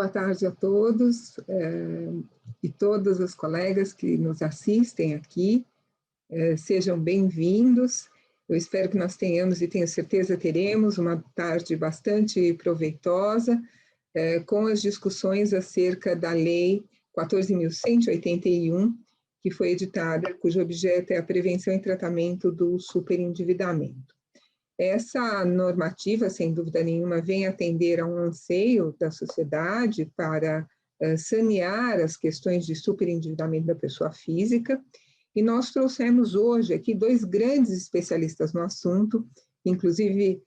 Boa tarde a todos e todas as colegas que nos assistem aqui. Sejam bem-vindos. Eu espero que nós tenhamos, e tenho certeza teremos, uma tarde bastante proveitosa com as discussões acerca da Lei 14.181, que foi editada, cujo objeto é a prevenção e tratamento do superendividamento. Essa normativa, sem dúvida nenhuma, vem atender a um anseio da sociedade para sanear as questões de superendividamento da pessoa física, e nós trouxemos hoje aqui dois grandes especialistas no assunto, que inclusive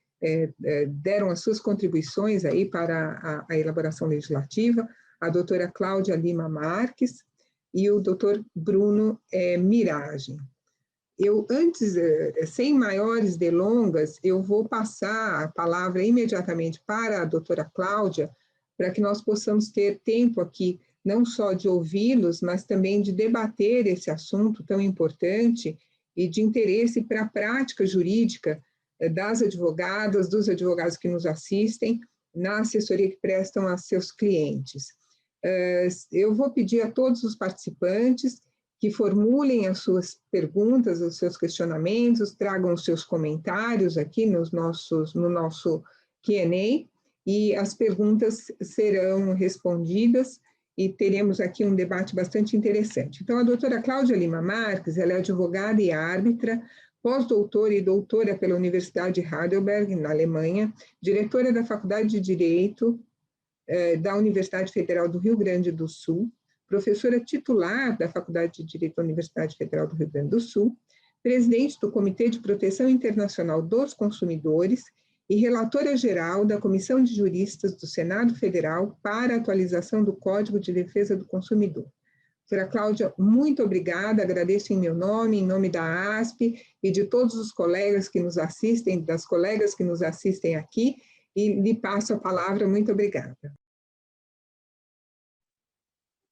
deram as suas contribuições aí para a elaboração legislativa, a doutora Cláudia Lima Marques e o doutor Bruno Miragem. Eu, antes, sem maiores delongas, eu vou passar a palavra imediatamente para a doutora Cláudia, para que nós possamos ter tempo aqui, não só de ouvi-los, mas também de debater esse assunto tão importante e de interesse para a prática jurídica das advogadas, dos advogados que nos assistem, na assessoria que prestam a seus clientes. Eu vou pedir a todos os participantes que formulem as suas perguntas, os seus questionamentos, tragam os seus comentários aqui no nosso Q&A, e as perguntas serão respondidas e teremos aqui um debate bastante interessante. Então, a doutora Cláudia Lima Marques, ela é advogada e árbitra, pós-doutora e doutora pela Universidade de Heidelberg, na Alemanha, diretora da Faculdade de Direito da Universidade Federal do Rio Grande do Sul, professora titular da Faculdade de Direito da Universidade Federal do Rio Grande do Sul, presidente do Comitê de Proteção Internacional dos Consumidores e relatora geral da Comissão de Juristas do Senado Federal para a atualização do Código de Defesa do Consumidor. Doutora Cláudia, muito obrigada, agradeço em meu nome, em nome da ASP e de todos os colegas que nos assistem, das colegas que nos assistem aqui, e lhe passo a palavra. Muito obrigada.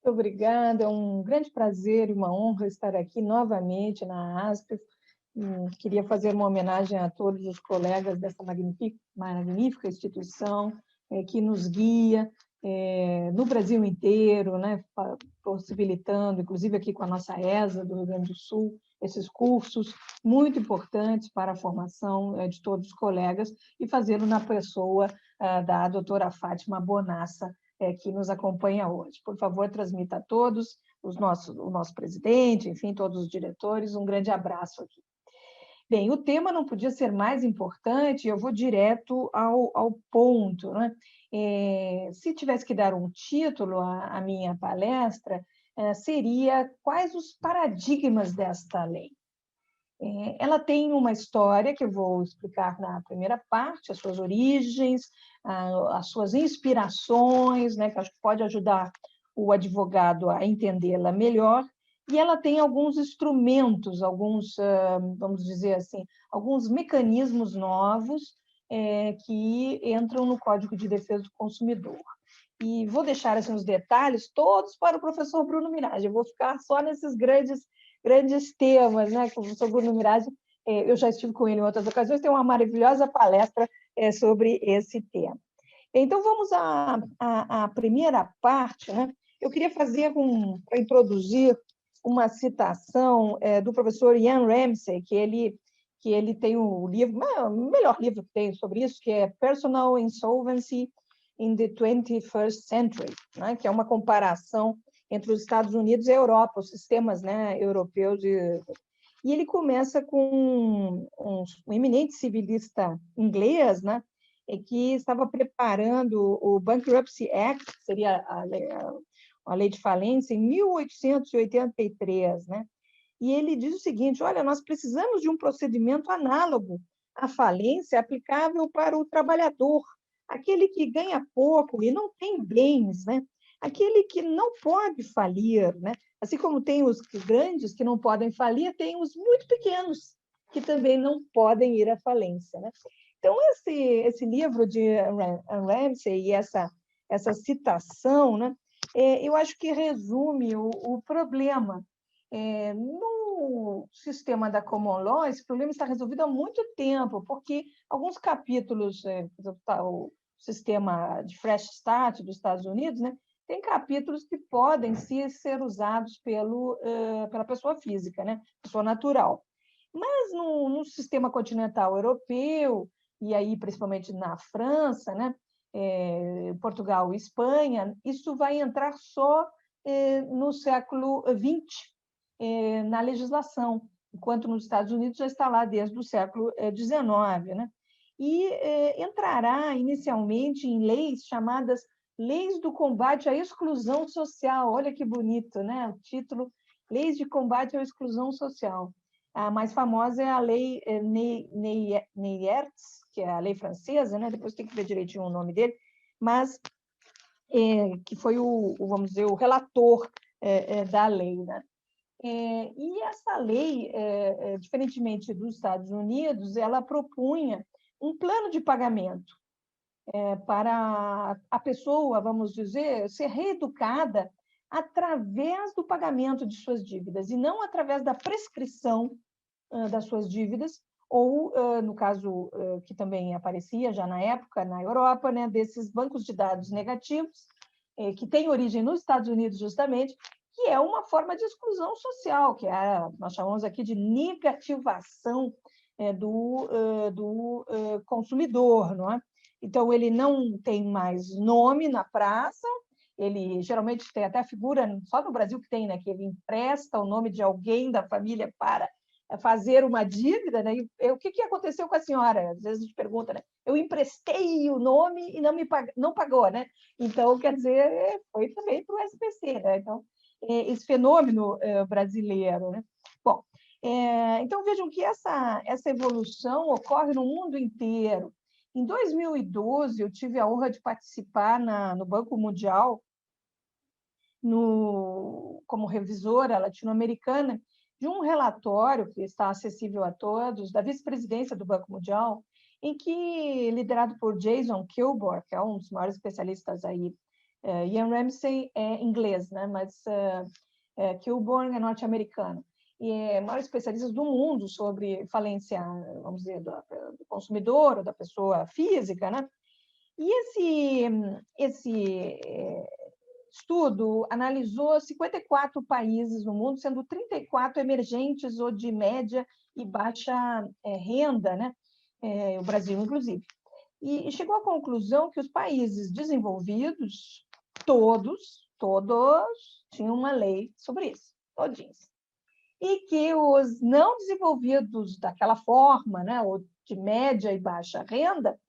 Muito obrigada, é um grande prazer e uma honra estar aqui novamente na ASP. Queria fazer uma homenagem a todos os colegas dessa magnífica instituição que nos guia no Brasil inteiro, né, possibilitando, inclusive aqui com a nossa ESA do Rio Grande do Sul, esses cursos muito importantes para a formação de todos os colegas, e fazê-lo na pessoa da doutora Fátima Bonassa, que nos acompanha hoje. Por favor, transmita a todos, o nosso presidente, enfim, todos os diretores, um grande abraço aqui. Bem, o tema não podia ser mais importante, eu vou direto ao ponto, né? Se tivesse que dar um título à minha palestra, seria Quais os paradigmas desta lei? Ela tem uma história que eu vou explicar na primeira parte, as suas origens, as suas inspirações, né, que acho que pode ajudar o advogado a entendê-la melhor, e ela tem alguns instrumentos, alguns, vamos dizer assim, alguns mecanismos novos que entram no Código de Defesa do Consumidor. E vou deixar assim, os detalhes todos para o professor Bruno Miragem, eu vou ficar só nesses grandes temas, né? O professor Bruno Miragem, eu já estive com ele em outras ocasiões, tem uma maravilhosa palestra sobre esse tema. Então, vamos à primeira parte, né? Eu queria para introduzir uma citação do professor Ian Ramsey, que ele tem o livro, o melhor livro que tem sobre isso, que é Personal Insolvency in the 21st Century, né? Que é uma comparação entre os Estados Unidos e a Europa, os sistemas, né, europeus. E ele começa com um eminente civilista inglês, né, que estava preparando o Bankruptcy Act, que seria a lei de falência, em 1883, né? E ele diz o seguinte: olha, nós precisamos de um procedimento análogo à falência aplicável para o trabalhador, aquele que ganha pouco e não tem bens, né? Aquele que não pode falir, né? Assim como tem os grandes que não podem falir, tem os muito pequenos que também não podem ir à falência, né? Então, esse livro de Ramsey e essa citação, né, eu acho que resume o problema. No sistema da Common Law, esse problema está resolvido há muito tempo, porque alguns capítulos, o sistema de Fresh Start dos Estados Unidos, né, tem capítulos que podem ser usados pela pessoa física, né, pessoa natural. Mas no sistema continental europeu, e aí principalmente na França, né, Portugal e Espanha, isso vai entrar só no século XX, na legislação, enquanto nos Estados Unidos já está lá desde o século XIX, né? E entrará inicialmente em leis chamadas Leis do Combate à Exclusão Social. Olha que bonito, né? O título, Leis de Combate à Exclusão Social. A mais famosa é a Lei Neyertz, que é a lei francesa, né? Depois tem que ver direitinho o nome dele, mas que foi vamos dizer, o relator da lei, né? E essa lei, diferentemente dos Estados Unidos, ela propunha um plano de pagamento para a pessoa, vamos dizer, ser reeducada através do pagamento de suas dívidas, e não através da prescrição das suas dívidas, ou, no caso que também aparecia já na época, na Europa, né, desses bancos de dados negativos, que tem origem nos Estados Unidos justamente, que é uma forma de exclusão social, que nós chamamos aqui de negativação do consumidor, não é? Então, ele não tem mais nome na praça, ele geralmente tem até a figura, só no Brasil que tem, né, que ele empresta o nome de alguém da família para fazer uma dívida, né? E o que aconteceu com a senhora? Às vezes a gente pergunta, né? Eu emprestei o nome e não pagou, né? Então, quer dizer, foi também para o SPC, né? Então, esse fenômeno brasileiro, né? Bom, então vejam que essa evolução ocorre no mundo inteiro. Em 2012, eu tive a honra de participar no Banco Mundial, como revisora latino-americana, de um relatório que está acessível a todos, da vice-presidência do Banco Mundial, em que, liderado por Jason Kilgore, que é um dos maiores especialistas aí, Ian Ramsey é inglês, né? Mas Kilgore é norte-americano, e é o maior especialista do mundo sobre falência, vamos dizer, do consumidor ou da pessoa física, né? E esse estudo analisou 54 países no mundo, sendo 34 emergentes ou de média e baixa renda, né? O Brasil, inclusive. E chegou à conclusão que os países desenvolvidos, todos tinham uma lei sobre isso, todinhos. E que os não desenvolvidos daquela forma, né, ou de média e baixa renda,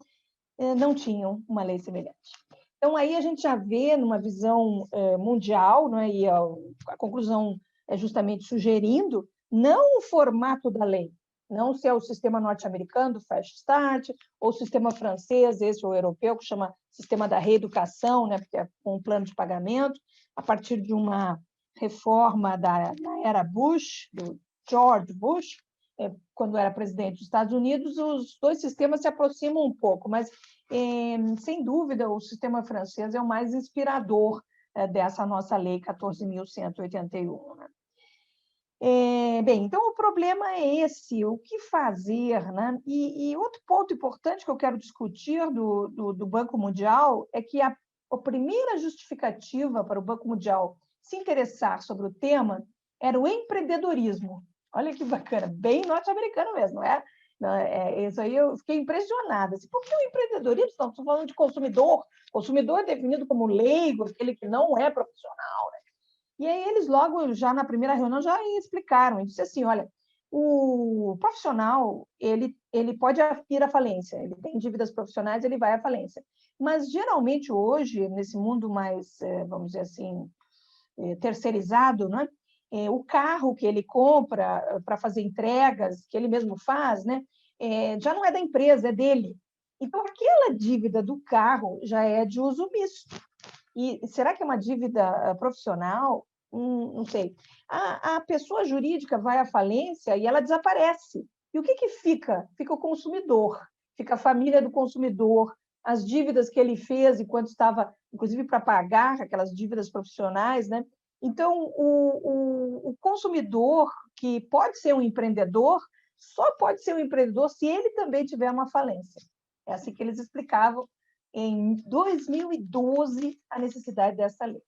não tinham uma lei semelhante. Então, aí a gente já vê, numa visão mundial, né, e a conclusão é justamente sugerindo, não o formato da lei, não se é o sistema norte-americano, do Fresh Start, ou o sistema francês, esse ou europeu, que chama sistema da reeducação, né, porque é com um plano de pagamento, a partir de uma reforma da era Bush, do George Bush, quando era presidente dos Estados Unidos, os dois sistemas se aproximam um pouco, mas, sem dúvida, o sistema francês é o mais inspirador dessa nossa lei 14.181. Né? Bem, então o problema é esse, o que fazer, né? E outro ponto importante que eu quero discutir do Banco Mundial é que a primeira justificativa para o Banco Mundial se interessar sobre o tema era o empreendedorismo. Olha que bacana, bem norte-americano mesmo, não é? Isso aí eu fiquei impressionada. Por que o empreendedorismo? Estamos falando de consumidor. Consumidor é definido como leigo, aquele que não é profissional, né? E aí eles logo, já na primeira reunião, já explicaram. E disse assim, olha, o profissional, ele pode ir à falência. Ele tem dívidas profissionais, ele vai à falência. Mas, geralmente, hoje, nesse mundo mais, vamos dizer assim, terceirizado, né? O carro que ele compra para fazer entregas, que ele mesmo faz, né? Já não é da empresa, é dele. Então, aquela dívida do carro já é de uso misto. E será que é uma dívida profissional? Não sei. A pessoa jurídica vai à falência e ela desaparece. E o que fica? Fica o consumidor, fica a família do consumidor, as dívidas que ele fez enquanto estava, inclusive, para pagar aquelas dívidas profissionais, né? Então, o consumidor, que pode ser um empreendedor, só pode ser um empreendedor se ele também tiver uma falência. É assim que eles explicavam em 2012, a necessidade dessa lei.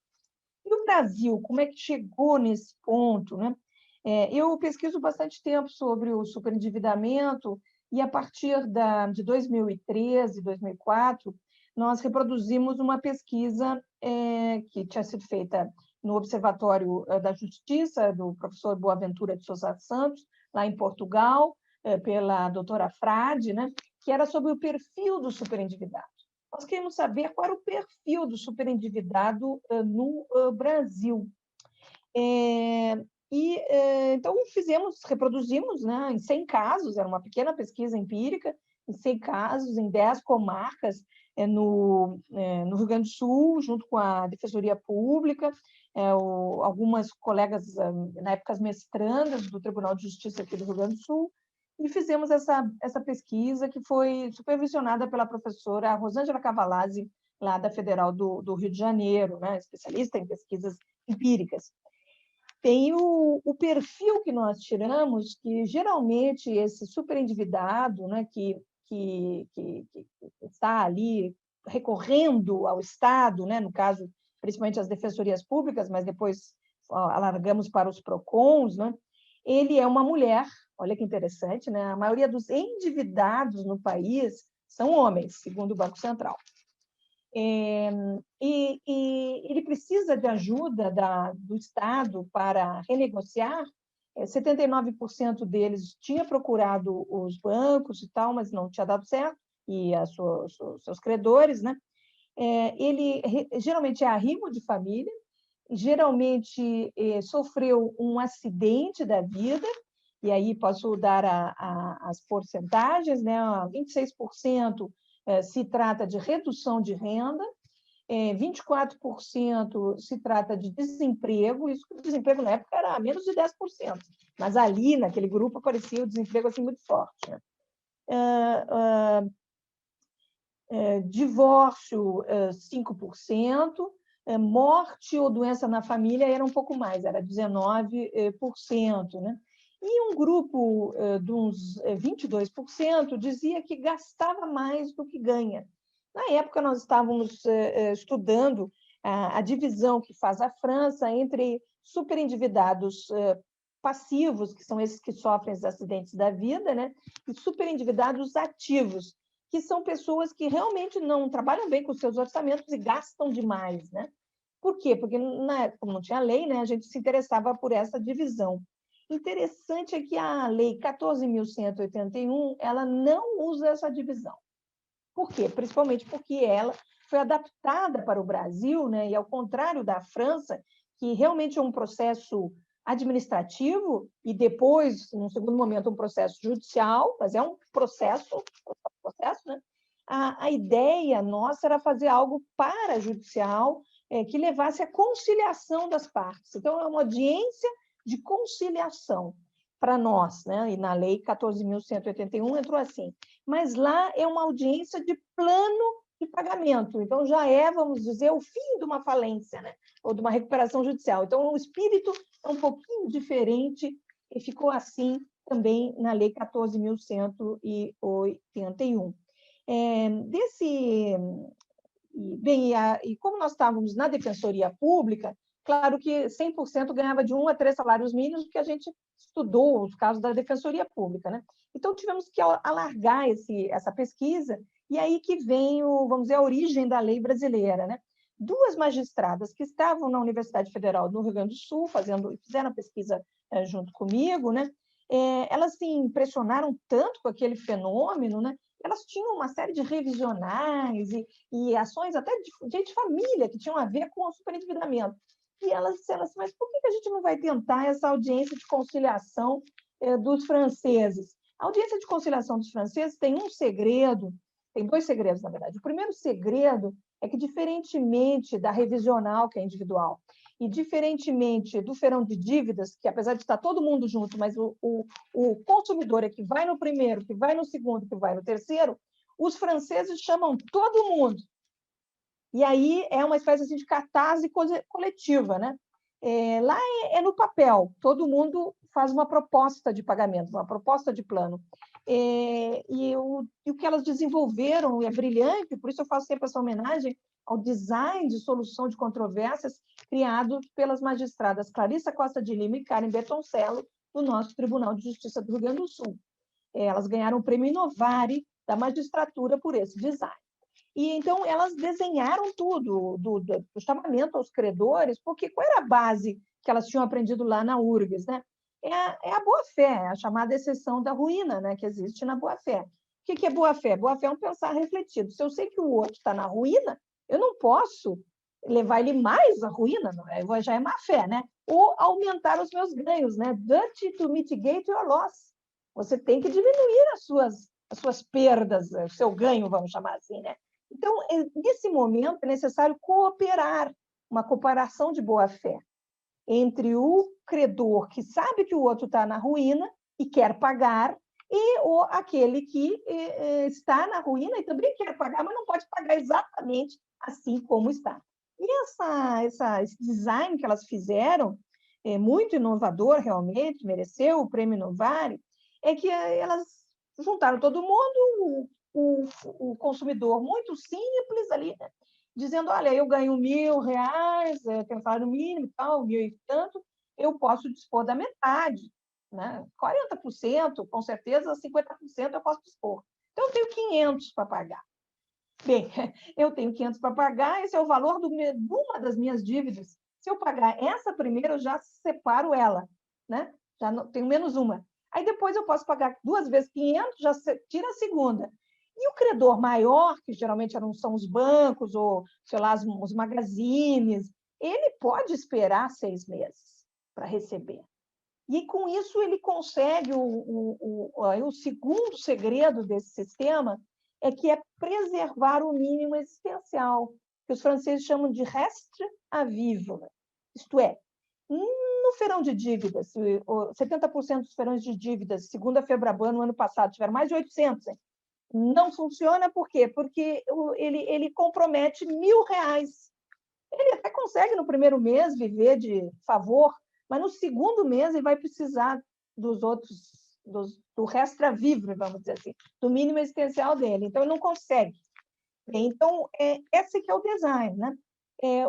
E o Brasil, como é que chegou nesse ponto, né? Eu pesquiso bastante tempo sobre o superendividamento e, a partir de 2013, 2004, nós reproduzimos uma pesquisa que tinha sido feita no Observatório da Justiça, do professor Boaventura de Sousa Santos, lá em Portugal, pela doutora Frade, né? Que era sobre o perfil do superendividado. Nós queremos saber qual era o perfil do superendividado no Brasil. Então, reproduzimos, né, em 100 casos, era uma pequena pesquisa empírica, em 100 casos, em 10 comarcas, no Rio Grande do Sul, junto com a Defensoria Pública, algumas colegas, na época, as mestrandas do Tribunal de Justiça aqui do Rio Grande do Sul, e fizemos essa pesquisa, que foi supervisionada pela professora Rosângela Cavalazzi, lá da Federal do Rio de Janeiro, né, especialista em pesquisas empíricas. Tem o perfil que nós tiramos, que geralmente esse superendividado, né, que está ali recorrendo ao Estado, né, no caso, principalmente as defensorias públicas, mas depois alargamos para os PROCONs, né, ele é uma mulher, olha que interessante, né, a maioria dos endividados no país são homens, segundo o Banco Central. E ele precisa de ajuda do Estado para renegociar. 79% deles tinha procurado os bancos e tal, mas não tinha dado certo, e seus credores, né? Ele geralmente é arrimo de família, geralmente sofreu um acidente da vida, e aí posso dar as porcentagens, né? 26% se trata de redução de renda, 24% se trata de desemprego, isso o desemprego na época era menos de 10%, mas ali, naquele grupo, aparecia o desemprego assim, muito forte, né? Divórcio, 5%, morte ou doença na família era um pouco mais, era 19%, né? E um grupo de uns 22% dizia que gastava mais do que ganha. Na época, nós estávamos estudando a divisão que faz a França entre superendividados passivos, que são esses que sofrem os acidentes da vida, né? E superendividados ativos, que são pessoas que realmente não trabalham bem com seus orçamentos e gastam demais, né? Por quê? Porque, como não tinha lei, né, a gente se interessava por essa divisão. Interessante é que a Lei 14.181, ela não usa essa divisão. Por quê? Principalmente porque ela foi adaptada para o Brasil, né, e ao contrário da França, que realmente é um processo administrativo e depois, num segundo momento, um processo judicial, mas é um processo, né? A ideia nossa era fazer algo parajudicial que levasse à conciliação das partes. Então, é uma audiência de conciliação para nós, né? E na Lei 14.181 entrou assim. Mas lá é uma audiência de plano de pagamento. Então, já vamos dizer, o fim de uma falência, né? Ou de uma recuperação judicial. Então, o espírito é um pouquinho diferente e ficou assim também na Lei 14.181. E como nós estávamos na Defensoria Pública, claro que 100% ganhava de 1 a 3 salários mínimos, porque a gente estudou os casos da Defensoria Pública, né? Então, tivemos que alargar essa pesquisa, e aí que vem, vamos dizer, a origem da lei brasileira, né? 2 magistradas que estavam na Universidade Federal do Rio Grande do Sul, fizeram a pesquisa junto comigo, né? Elas se impressionaram tanto com aquele fenômeno, né? Elas tinham uma série de revisionais e ações até de família que tinham a ver com o superendividamento. E elas disseram assim, mas por que a gente não vai tentar essa audiência de conciliação dos franceses? A audiência de conciliação dos franceses tem um segredo, tem 2 segredos, na verdade. O primeiro segredo é que, diferentemente da revisional, que é individual, e diferentemente do feirão de dívidas, que apesar de estar todo mundo junto, mas o consumidor é que vai no primeiro, que vai no segundo, que vai no terceiro, os franceses chamam todo mundo. E aí é uma espécie assim, de catarse coletiva, né? Lá é no papel, todo mundo faz uma proposta de pagamento, uma proposta de plano. e o que elas desenvolveram é brilhante, por isso eu faço sempre essa homenagem ao design de solução de controvérsias criado pelas magistradas Clarissa Costa de Lima e Karen Bertoncello, do nosso Tribunal de Justiça do Rio Grande do Sul. Elas ganharam o prêmio Inovari da magistratura por esse design. E, então, elas desenharam tudo, do chamamento aos credores, porque qual era a base que elas tinham aprendido lá na URGS, né? É a boa-fé, a chamada exceção da ruína, né, que existe na boa-fé. O que é boa-fé? Boa-fé é um pensar refletido. Se eu sei que o outro está na ruína, eu não posso levar ele mais à ruína, já é má-fé, né? Ou aumentar os meus ganhos, né? Duty to mitigate your loss. Você tem que diminuir as suas perdas, o seu ganho, vamos chamar assim, né? Então, nesse momento, é necessário cooperar, uma cooperação de boa-fé entre o credor que sabe que o outro está na ruína e quer pagar, e aquele que está na ruína e também quer pagar, mas não pode pagar exatamente assim como está. E esse design que elas fizeram, muito inovador realmente, mereceu o prêmio Inovari, é que elas juntaram todo mundo, o consumidor muito simples ali, né? Dizendo, olha, eu ganho R$ 1.000, tenho salário mínimo e tal, 1.000 e tanto, eu posso dispor da metade, né? 40%, com certeza, 50% eu posso dispor. Então, eu tenho 500 para pagar. Bem, eu tenho 500 para pagar, esse é o valor de uma das minhas dívidas. Se eu pagar essa primeira, eu já separo ela, né? Já não, tenho menos uma. Aí depois eu posso pagar 2 vezes 500, já tira a segunda. E o credor maior, que geralmente são os bancos ou, sei lá, os magazines, ele pode esperar 6 meses para receber. E, com isso, ele consegue o segundo segredo desse sistema, que é preservar o mínimo existencial, que os franceses chamam de reste à vivre. Isto é, no feirão de dívidas, 70% dos feirões de dívidas, segundo a Febraban, no ano passado, tiveram mais de 800, hein? Não funciona por quê? Porque ele compromete R$ 1.000. Ele até consegue, no primeiro mês, viver de favor, mas no segundo mês ele vai precisar dos outros, do restra vivre, vamos dizer assim, do mínimo existencial dele. Então, ele não consegue. Então, esse que é o design, né?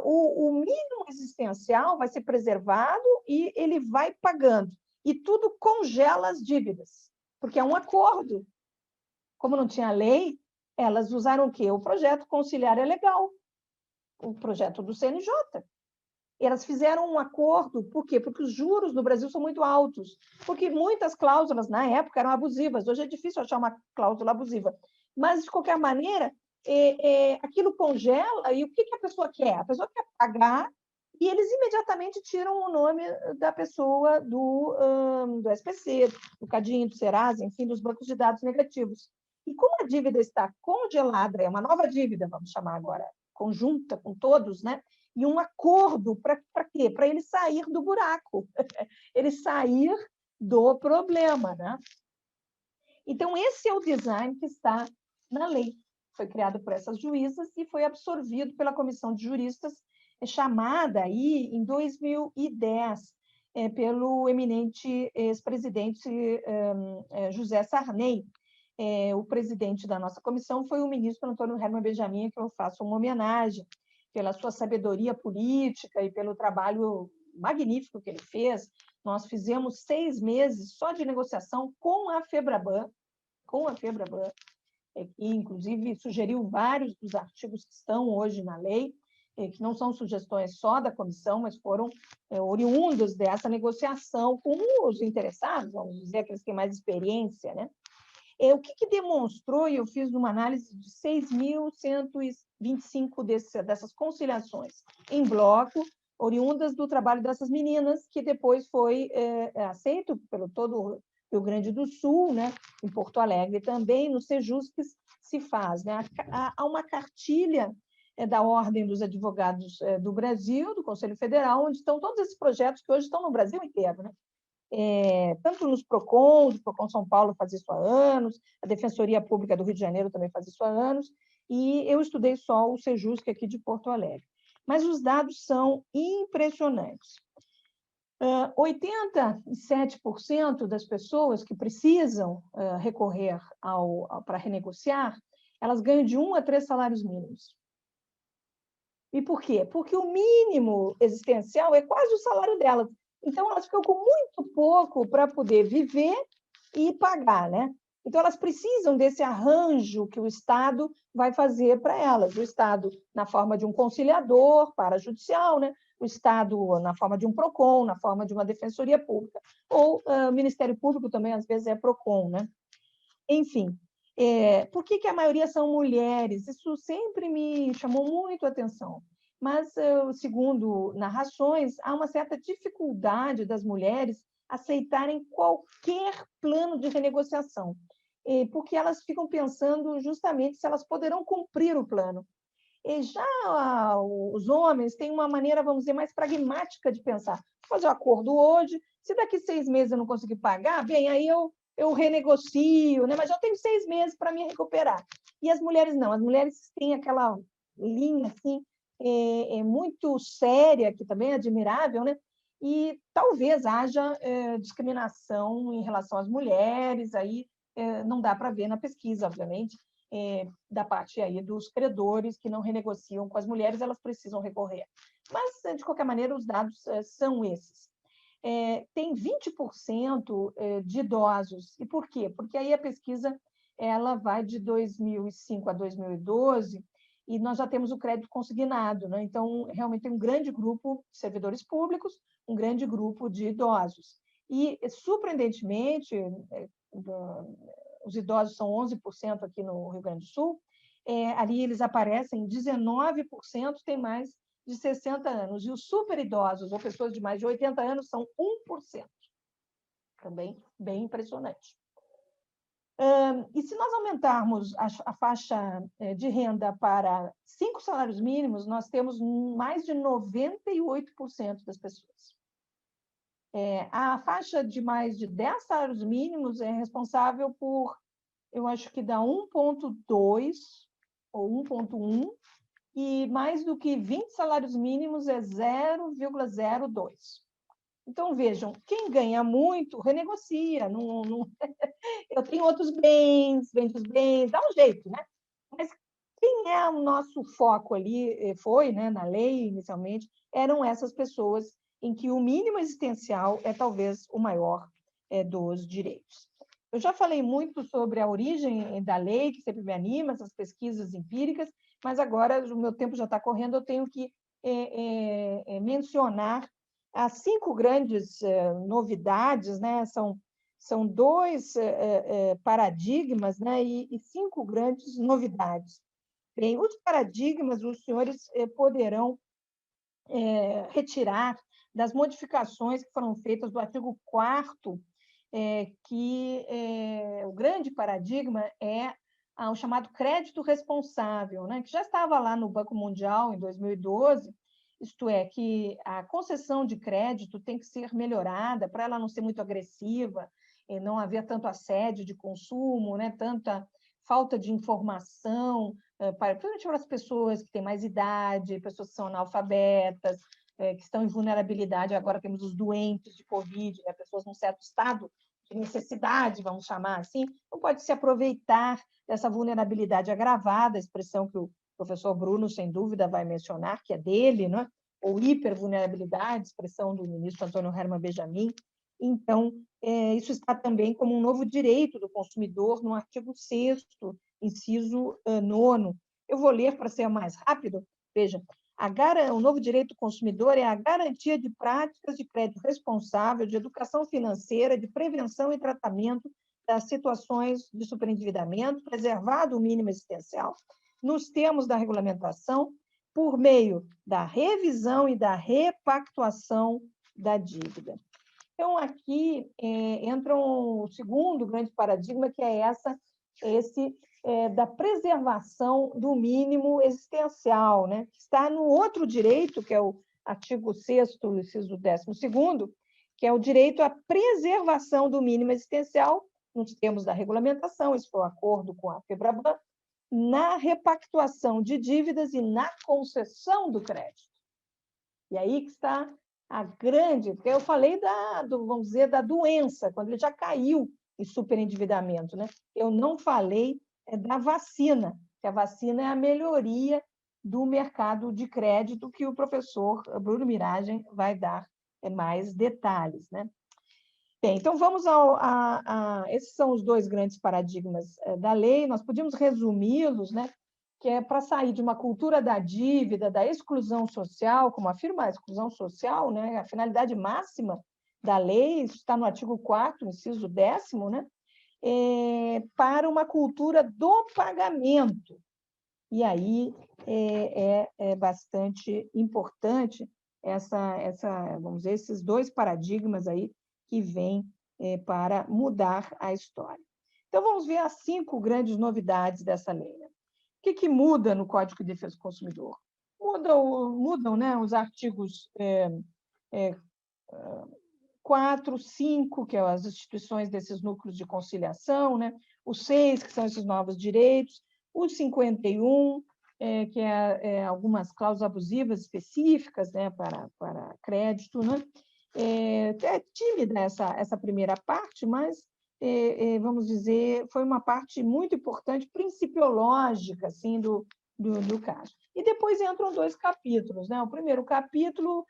O mínimo existencial vai ser preservado e ele vai pagando. E tudo congela as dívidas, porque é um acordo. Como não tinha lei, elas usaram o quê? O projeto conciliar é legal, o projeto do CNJ. Elas fizeram um acordo, por quê? Porque os juros no Brasil são muito altos, porque muitas cláusulas na época eram abusivas, hoje é difícil achar uma cláusula abusiva, mas, de qualquer maneira, aquilo congela, e o que a pessoa quer? A pessoa quer pagar, e eles imediatamente tiram o nome da pessoa do SPC, do Cadinho, do Serasa, enfim, dos bancos de dados negativos. E como a dívida está congelada, é uma nova dívida, vamos chamar agora, conjunta com todos, né? E um acordo para quê? Para ele sair do buraco, ele sair do problema, né? Então, esse é o design que está na lei. Foi criado por essas juízas e foi absorvido pela comissão de juristas, chamada aí em 2010 pelo eminente ex-presidente José Sarney. O presidente da nossa comissão foi o ministro Antônio Herman Benjamin, que eu faço uma homenagem pela sua sabedoria política e pelo trabalho magnífico que ele fez. Nós fizemos 6 meses só de negociação com a Febraban, que inclusive sugeriu vários dos artigos que estão hoje na lei, que não são sugestões só da comissão, mas foram oriundos dessa negociação com os interessados, vamos dizer, aqueles que têm mais experiência, né? O que demonstrou, e eu fiz uma análise de 6.125 dessas conciliações em bloco, oriundas do trabalho dessas meninas, que depois foi aceito pelo todo o Rio Grande do Sul, né? Em Porto Alegre também, no Sejusques se faz, né? Há uma cartilha da Ordem dos Advogados do Brasil, do Conselho Federal, onde estão todos esses projetos que hoje estão no Brasil inteiro, né? Tanto nos PROCONs, o PROCON São Paulo faz isso há anos, a Defensoria Pública do Rio de Janeiro também faz isso há anos, e eu estudei só o Sejusc aqui de Porto Alegre. Mas os dados são impressionantes. 87% das pessoas que precisam recorrer para renegociar, elas ganham de 1 a 3 salários mínimos. E por quê? Porque o mínimo existencial é quase o salário delas. Então, elas ficam com muito pouco para poder viver e pagar, né? Então, elas precisam desse arranjo que o Estado vai fazer para elas. O Estado, na forma de um conciliador parajudicial, né? O Estado, na forma de um PROCON, na forma de uma defensoria pública. Ou o Ministério Público também, às vezes, é PROCON, né? Enfim, por que a maioria são mulheres? Isso sempre me chamou muito a atenção. Mas, segundo narrações, há uma certa dificuldade das mulheres aceitarem qualquer plano de renegociação, porque elas ficam pensando justamente se elas poderão cumprir o plano. E já os homens têm uma maneira, vamos dizer, mais pragmática de pensar. Vou fazer o acordo hoje, se daqui 6 meses eu não conseguir pagar, bem, aí eu renegocio, né? Mas eu tenho 6 meses para me recuperar. E as mulheres não, as mulheres têm aquela linha assim, muito séria, que também é admirável, né? E talvez haja discriminação em relação às mulheres, aí não dá para ver na pesquisa, obviamente, da parte aí dos credores que não renegociam com as mulheres, elas precisam recorrer. Mas, de qualquer maneira, os dados são esses. Tem 20% de idosos. E por quê? Porque aí a pesquisa ela vai de 2005 a 2012 e nós já temos o crédito consignado, né? Então, realmente tem um grande grupo de servidores públicos, um grande grupo de idosos. E, surpreendentemente, os idosos são 11% aqui no Rio Grande do Sul, ali eles aparecem, 19% tem mais de 60 anos, e os super idosos, ou pessoas de mais de 80 anos, são 1%. Também bem impressionante. E se nós aumentarmos a faixa de renda para 5 salários mínimos, nós temos mais de 98% das pessoas. A faixa de mais de 10 salários mínimos é responsável por, eu acho que dá 1,2 ou 1,1, e mais do que 20 salários mínimos é 0,02. Então, vejam, quem ganha muito, renegocia. Eu tenho outros bens, vende os bens, dá um jeito, né? Mas quem é o nosso foco ali, foi, né, na lei, inicialmente, eram essas pessoas em que o mínimo existencial é talvez o maior dos direitos. Eu já falei muito sobre a origem da lei, que sempre me anima, essas pesquisas empíricas, mas agora o meu tempo já está correndo, eu tenho que mencionar as 5 grandes novidades, né? São 2 paradigmas, né? E 5 grandes novidades. Bem, os paradigmas, os senhores poderão retirar das modificações que foram feitas do artigo 4º, que o grande paradigma é o chamado crédito responsável, né? Que já estava lá no Banco Mundial em 2012, isto é, que a concessão de crédito tem que ser melhorada para ela não ser muito agressiva, não haver tanto assédio de consumo, né? Tanta falta de informação, principalmente para as pessoas que têm mais idade, pessoas que são analfabetas, que estão em vulnerabilidade. Agora temos os doentes de Covid, né? Pessoas num certo estado de necessidade, vamos chamar assim, não pode se aproveitar dessa vulnerabilidade agravada, a expressão que o professor Bruno, sem dúvida, vai mencionar, que é dele, né? Ou hipervulnerabilidade, expressão do ministro Antônio Herman Benjamin. Então, isso está também como um novo direito do consumidor no artigo 6º, inciso 9º. Eu vou ler para ser mais rápido. Veja, o novo direito do consumidor é a garantia de práticas de crédito responsável, de educação financeira, de prevenção e tratamento das situações de superendividamento, preservado o mínimo existencial, nos termos da regulamentação, por meio da revisão e da repactuação da dívida. Então, aqui entra o segundo grande paradigma, que é esse da preservação do mínimo existencial, né? Que está no outro direito, que é o artigo 6º, inciso 12º, que é o direito à preservação do mínimo existencial, nos termos da regulamentação, isso foi o acordo com a FEBRABAN, na repactuação de dívidas e na concessão do crédito. E aí que está porque eu falei vamos dizer, da doença, quando ele já caiu em superendividamento, né? Eu não falei da vacina, que a vacina é a melhoria do mercado de crédito, que o professor Bruno Miragem vai dar mais detalhes, né? Bem, então vamos esses são os dois grandes paradigmas da lei, nós podíamos resumi-los, né? Que é para sair de uma cultura da dívida, da exclusão social, como afirma a exclusão social, né? A finalidade máxima da lei, isso está no artigo 4º, inciso 10º, né? Para uma cultura do pagamento. E aí é bastante importante vamos dizer, esses dois paradigmas aí que vêm para mudar a história. Então, vamos ver as 5 grandes novidades dessa lei, né? O que muda no Código de Defesa do Consumidor? Mudam, né, os artigos 4, 5, que são as instituições desses núcleos de conciliação, né? O 6, que são esses novos direitos, o 51, que algumas cláusulas abusivas específicas, né, para crédito, né? É tímida essa primeira parte, mas, vamos dizer, foi uma parte muito importante, principiológica, assim, do caso. E depois entram 2 capítulos, né? O primeiro capítulo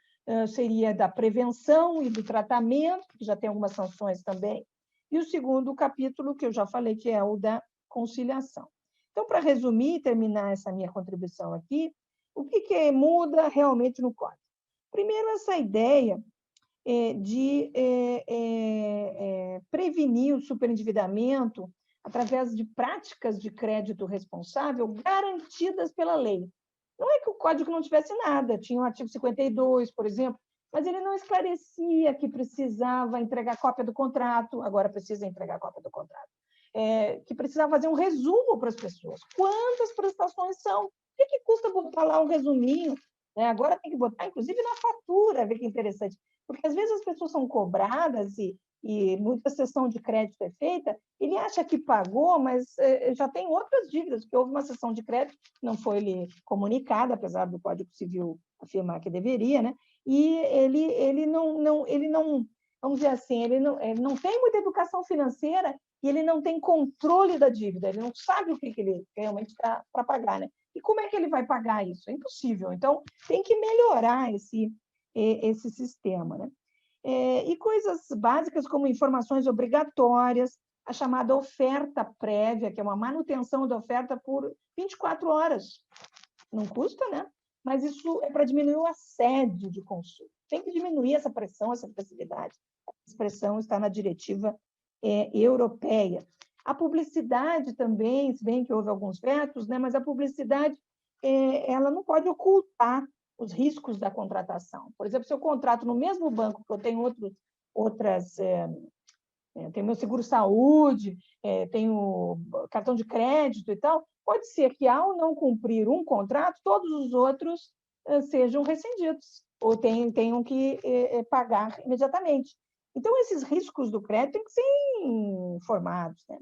seria da prevenção e do tratamento, que já tem algumas sanções também, e o segundo capítulo, que eu já falei, que é o da conciliação. Então, para resumir e terminar essa minha contribuição aqui, o que muda realmente no Código? Primeiro, essa ideia de prevenir o superendividamento através de práticas de crédito responsável garantidas pela lei. Não é que o Código não tivesse nada, tinha o artigo 52, por exemplo, mas ele não esclarecia que precisava entregar cópia do contrato, agora precisa entregar cópia do contrato, que precisava fazer um resumo para as pessoas. Quantas prestações são? O que custa botar lá um resuminho? Agora tem que botar, inclusive, na fatura, ver que interessante. Porque, às vezes, as pessoas são cobradas e muita cessão de crédito é feita, ele acha que pagou, mas já tem outras dívidas, porque houve uma cessão de crédito, não foi lhe comunicada, apesar do Código Civil afirmar que deveria, né? E ele não, vamos dizer assim, ele não tem muita educação financeira e ele não tem controle da dívida, ele não sabe o que ele realmente está para pagar, né? E como é que ele vai pagar isso? É impossível. Então, tem que melhorar esse sistema, né? E coisas básicas como informações obrigatórias, a chamada oferta prévia, que é uma manutenção da oferta por 24 horas. Não custa, né? Mas isso é para diminuir o assédio de consumo. Tem que diminuir essa pressão, essa facilidade. A expressão está na diretiva europeia. A publicidade também, se bem que houve alguns vetos, né? Mas a publicidade ela não pode ocultar os riscos da contratação. Por exemplo, se eu contrato no mesmo banco que eu tenho tenho meu seguro-saúde, tenho cartão de crédito e tal, pode ser que, ao não cumprir um contrato, todos os outros sejam rescindidos ou tenham que pagar imediatamente. Então, esses riscos do crédito têm que ser informados, né?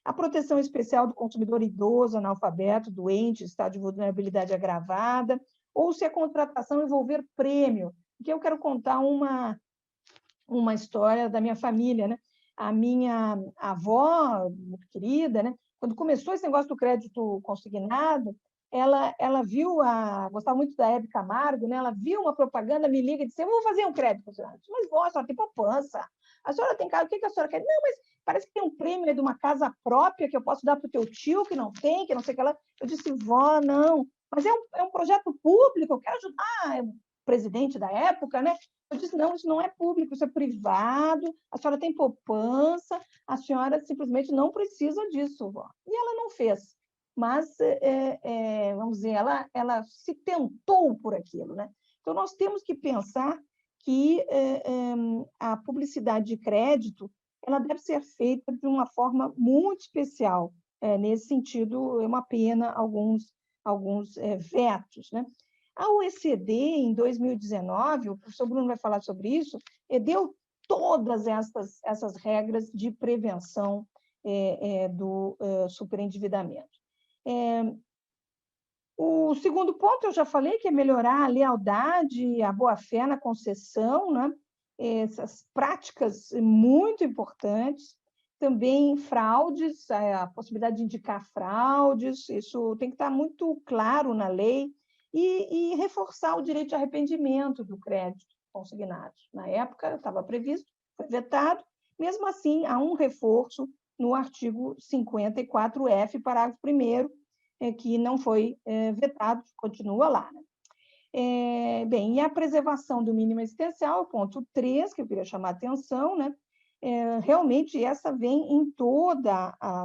A proteção especial do consumidor idoso, analfabeto, doente, estado de vulnerabilidade agravada, ou se a contratação envolver prêmio. Porque eu quero contar uma história da minha família, né? A minha avó, muito querida, né? Quando começou esse negócio do crédito consignado, ela gostava muito da Hebe Camargo, né? Ela viu uma propaganda, me liga e disse: eu vou fazer um crédito consignado. Mas, vó, a senhora tem poupança. A senhora tem casa, o que a senhora quer? Não, mas parece que tem um prêmio aí de uma casa própria que eu posso dar para o teu tio, que não tem, que não sei o que lá. Eu disse: vó, não. Mas é um projeto público, eu quero ajudar o presidente da época, né? Eu disse: não, isso não é público, isso é privado, a senhora tem poupança, a senhora simplesmente não precisa disso, vó. E ela não fez. Mas, vamos dizer, ela se tentou por aquilo, né? Então, nós temos que pensar que a publicidade de crédito ela deve ser feita de uma forma muito especial. Nesse sentido, é uma pena alguns vetos, né? A OECD, em 2019, o professor Bruno vai falar sobre isso, deu todas essas regras de prevenção do superendividamento. O segundo ponto, eu já falei, que é melhorar a lealdade, a boa-fé na concessão, né? Essas práticas muito importantes. Também fraudes, a possibilidade de indicar fraudes, isso tem que estar muito claro na lei, e reforçar o direito de arrependimento do crédito consignado. Na época, estava previsto, foi vetado, mesmo assim, há um reforço no artigo 54F, parágrafo 1º, que não foi vetado, continua lá. Né? Bem, e a preservação do mínimo existencial, ponto 3, que eu queria chamar a atenção, né? Realmente essa vem em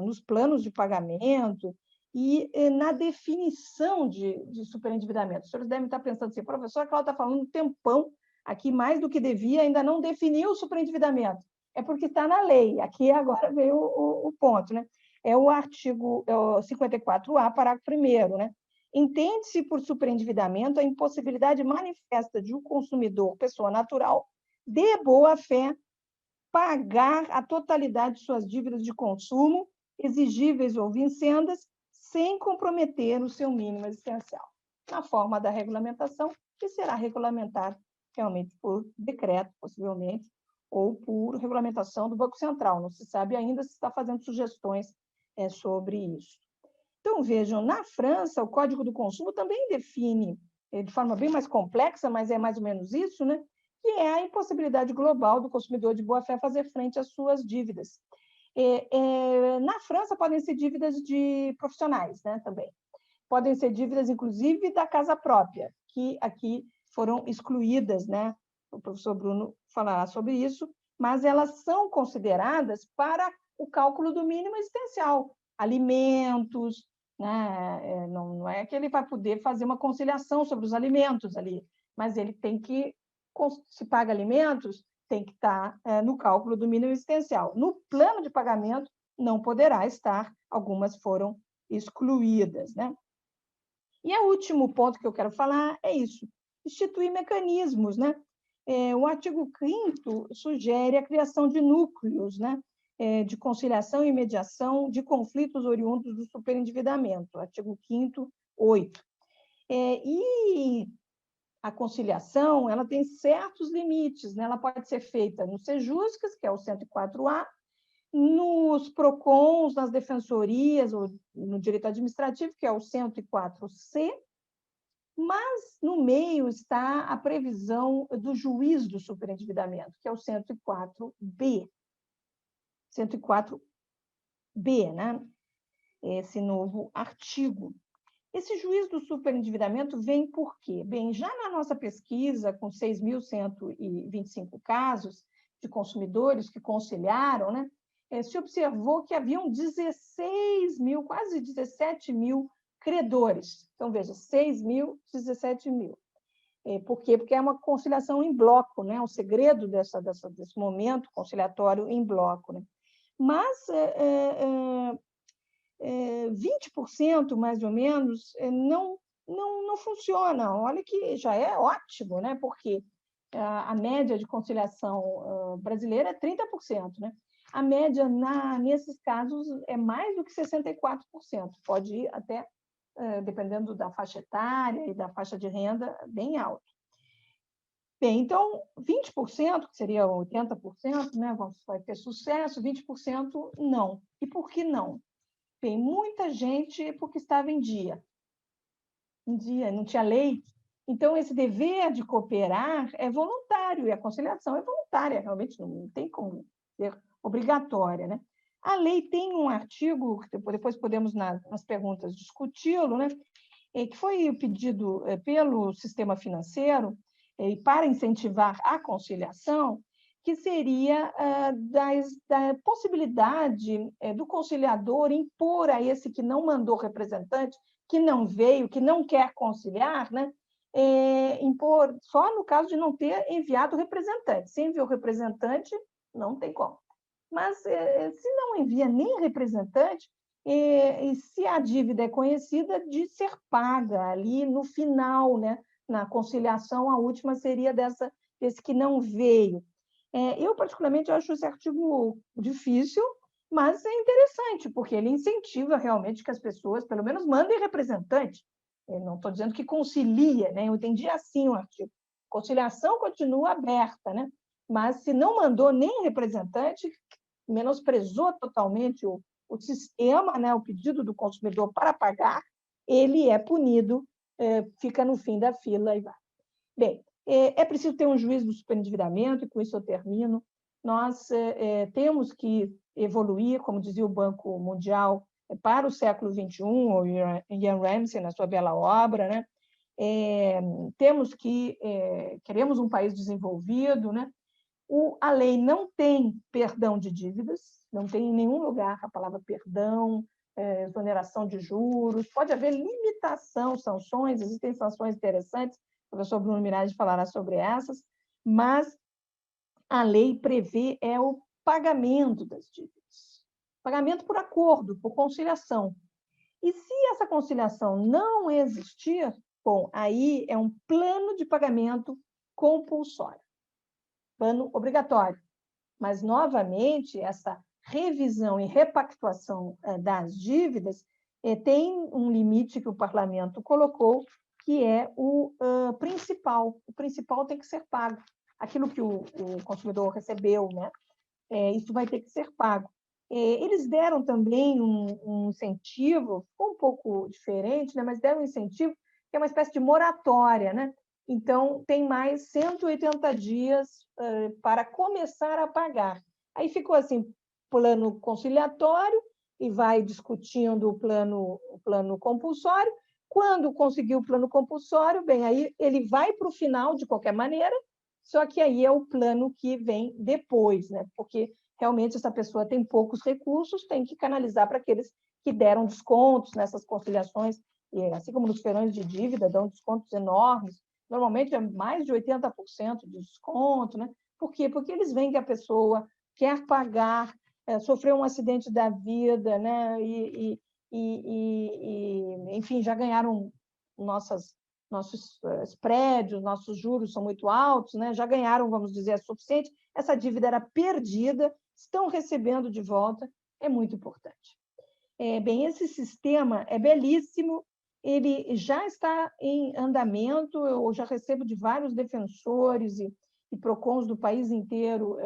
nos planos de pagamento e na definição de superendividamento. Os senhores devem estar pensando assim, professora Cláudia está falando um tempão aqui, mais do que devia, ainda não definiu o superendividamento. É porque está na lei, aqui agora veio o ponto, né? É o artigo 54A, parágrafo 1º, né? Entende-se por superendividamento a impossibilidade manifesta de um consumidor, pessoa natural, de boa-fé, pagar a totalidade de suas dívidas de consumo, exigíveis ou vincendas, sem comprometer o seu mínimo existencial, na forma da regulamentação, que será regulamentada realmente por decreto, possivelmente, ou por regulamentação do Banco Central. Não se sabe ainda se está fazendo sugestões sobre isso. Então, vejam, na França, o Código do Consumo também define, de forma bem mais complexa, mas é mais ou menos isso, né? Que é a impossibilidade global do consumidor de boa-fé fazer frente às suas dívidas. Na França, podem ser dívidas de profissionais, né, também. Podem ser dívidas, inclusive, da casa própria, que aqui foram excluídas, né? O professor Bruno falará sobre isso, mas elas são consideradas para o cálculo do mínimo existencial. Alimentos, né? Não é que ele vai poder fazer uma conciliação sobre os alimentos ali, mas ele tem que, se paga alimentos, tem que estar no cálculo do mínimo existencial. No plano de pagamento, não poderá estar, algumas foram excluídas, né? E o último ponto que eu quero falar é isso, instituir mecanismos, né? O artigo 5º sugere a criação de núcleos, né? De conciliação e mediação de conflitos oriundos do superendividamento, artigo 5º, 8. E a conciliação, ela tem certos limites, né? Ela pode ser feita no Sejuscas, que é o 104A, nos PROCONs, nas defensorias, ou no direito administrativo, que é o 104C, mas no meio está a previsão do juiz do superendividamento, que é o 104B. 104B, né? Esse novo artigo. Esse juiz do superendividamento vem por quê? Bem, já na nossa pesquisa, com 6.125 casos de consumidores que conciliaram, né, se observou que haviam 16 mil, quase 17 mil credores. Então, veja, 6 mil, 17 mil. Por quê? Porque é uma conciliação em bloco, né? O segredo desse momento conciliatório em bloco. Né? Mas 20%, mais ou menos, não funciona. Olha que já é ótimo, né? Porque a média de conciliação brasileira é 30%. Né? A média, nesses casos, é mais do que 64%. Pode ir até, dependendo da faixa etária e da faixa de renda, bem alto. Bem, então, 20%, que seria 80%, né? Vai ter sucesso, 20% não. E por que não? Tem muita gente porque estava em dia, não tinha lei. Então, esse dever de cooperar é voluntário, e a conciliação é voluntária, realmente não tem como ser obrigatória. Né? A lei tem um artigo, que depois podemos, nas perguntas, discuti-lo, né? Que foi pedido pelo sistema financeiro e para incentivar a conciliação, que seria da possibilidade do conciliador impor a esse que não mandou representante, que não veio, que não quer conciliar, né? Impor só no caso de não ter enviado representante. Se enviou representante, não tem como. Mas se não envia nem representante, e se a dívida é conhecida, de ser paga ali no final, né? Na conciliação, a última seria desse que não veio. Eu, particularmente, acho esse artigo difícil, mas é interessante, porque ele incentiva realmente que as pessoas, pelo menos, mandem representante. Eu não estou dizendo que concilia, né? Eu entendi assim o artigo. Conciliação continua aberta, né? Mas se não mandou nem representante, menosprezou totalmente o sistema, né? O pedido do consumidor para pagar, ele é punido, fica no fim da fila e vai. Bem, é preciso ter um juízo do superendividamento, e com isso eu termino. Nós temos que evoluir, como dizia o Banco Mundial, para o século XXI, o Ian Ramsey, na sua bela obra, né? Queremos um país desenvolvido, né? A lei não tem perdão de dívidas, não tem em nenhum lugar a palavra perdão, exoneração de juros, pode haver limitação, sanções, existem sanções interessantes, o professor Bruno Mirage falará sobre essas, mas a lei prevê o pagamento das dívidas. Pagamento por acordo, por conciliação. E se essa conciliação não existir, bom, aí é um plano de pagamento compulsório, plano obrigatório. Mas, novamente, essa revisão e repactuação das dívidas tem um limite que o parlamento colocou, que é o principal. O principal tem que ser pago. Aquilo que o consumidor recebeu, né? Isso vai ter que ser pago. Eles deram também um incentivo, ficou um pouco diferente, né? Mas deram um incentivo que é uma espécie de moratória, né? Então, tem mais 180 dias para começar a pagar. Aí ficou assim, plano conciliatório, e vai discutindo o plano compulsório. Quando conseguir o plano compulsório, bem, aí ele vai para o final, de qualquer maneira, só que aí é o plano que vem depois, né? Porque realmente essa pessoa tem poucos recursos, tem que canalizar para aqueles que deram descontos nessas conciliações, e assim como nos feirões de dívida, dão descontos enormes, normalmente é mais de 80% de desconto, né? Por quê? Porque eles veem que a pessoa quer pagar, sofreu um acidente da vida, né? Enfim, já ganharam nossos prédios, nossos juros são muito altos, né? Já ganharam, vamos dizer, é suficiente. Essa dívida era perdida, estão recebendo de volta, é muito importante. Bem, esse sistema é belíssimo, ele já está em andamento, eu já recebo de vários defensores e PROCONs do país inteiro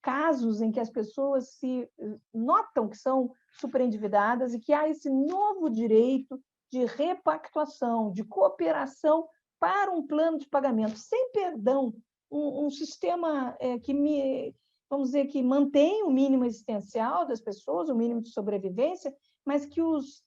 casos em que as pessoas se notam que são superendividadas e que há esse novo direito de repactuação, de cooperação para um plano de pagamento, sem perdão, um sistema vamos dizer, que mantém o mínimo existencial das pessoas, o mínimo de sobrevivência, mas que os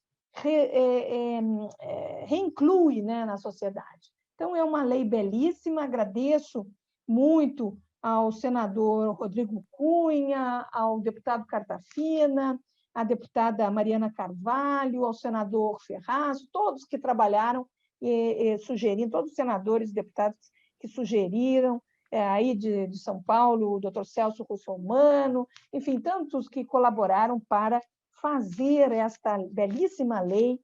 reinclui, né, na sociedade. Então, é uma lei belíssima, agradeço muito ao senador Rodrigo Cunha, ao deputado Cartafina, à deputada Mariana Carvalho, ao senador Ferraz, todos que trabalharam e sugeriram, todos os senadores e deputados que sugeriram, aí de São Paulo, o doutor Celso Russomano, enfim, tantos que colaboraram para fazer esta belíssima lei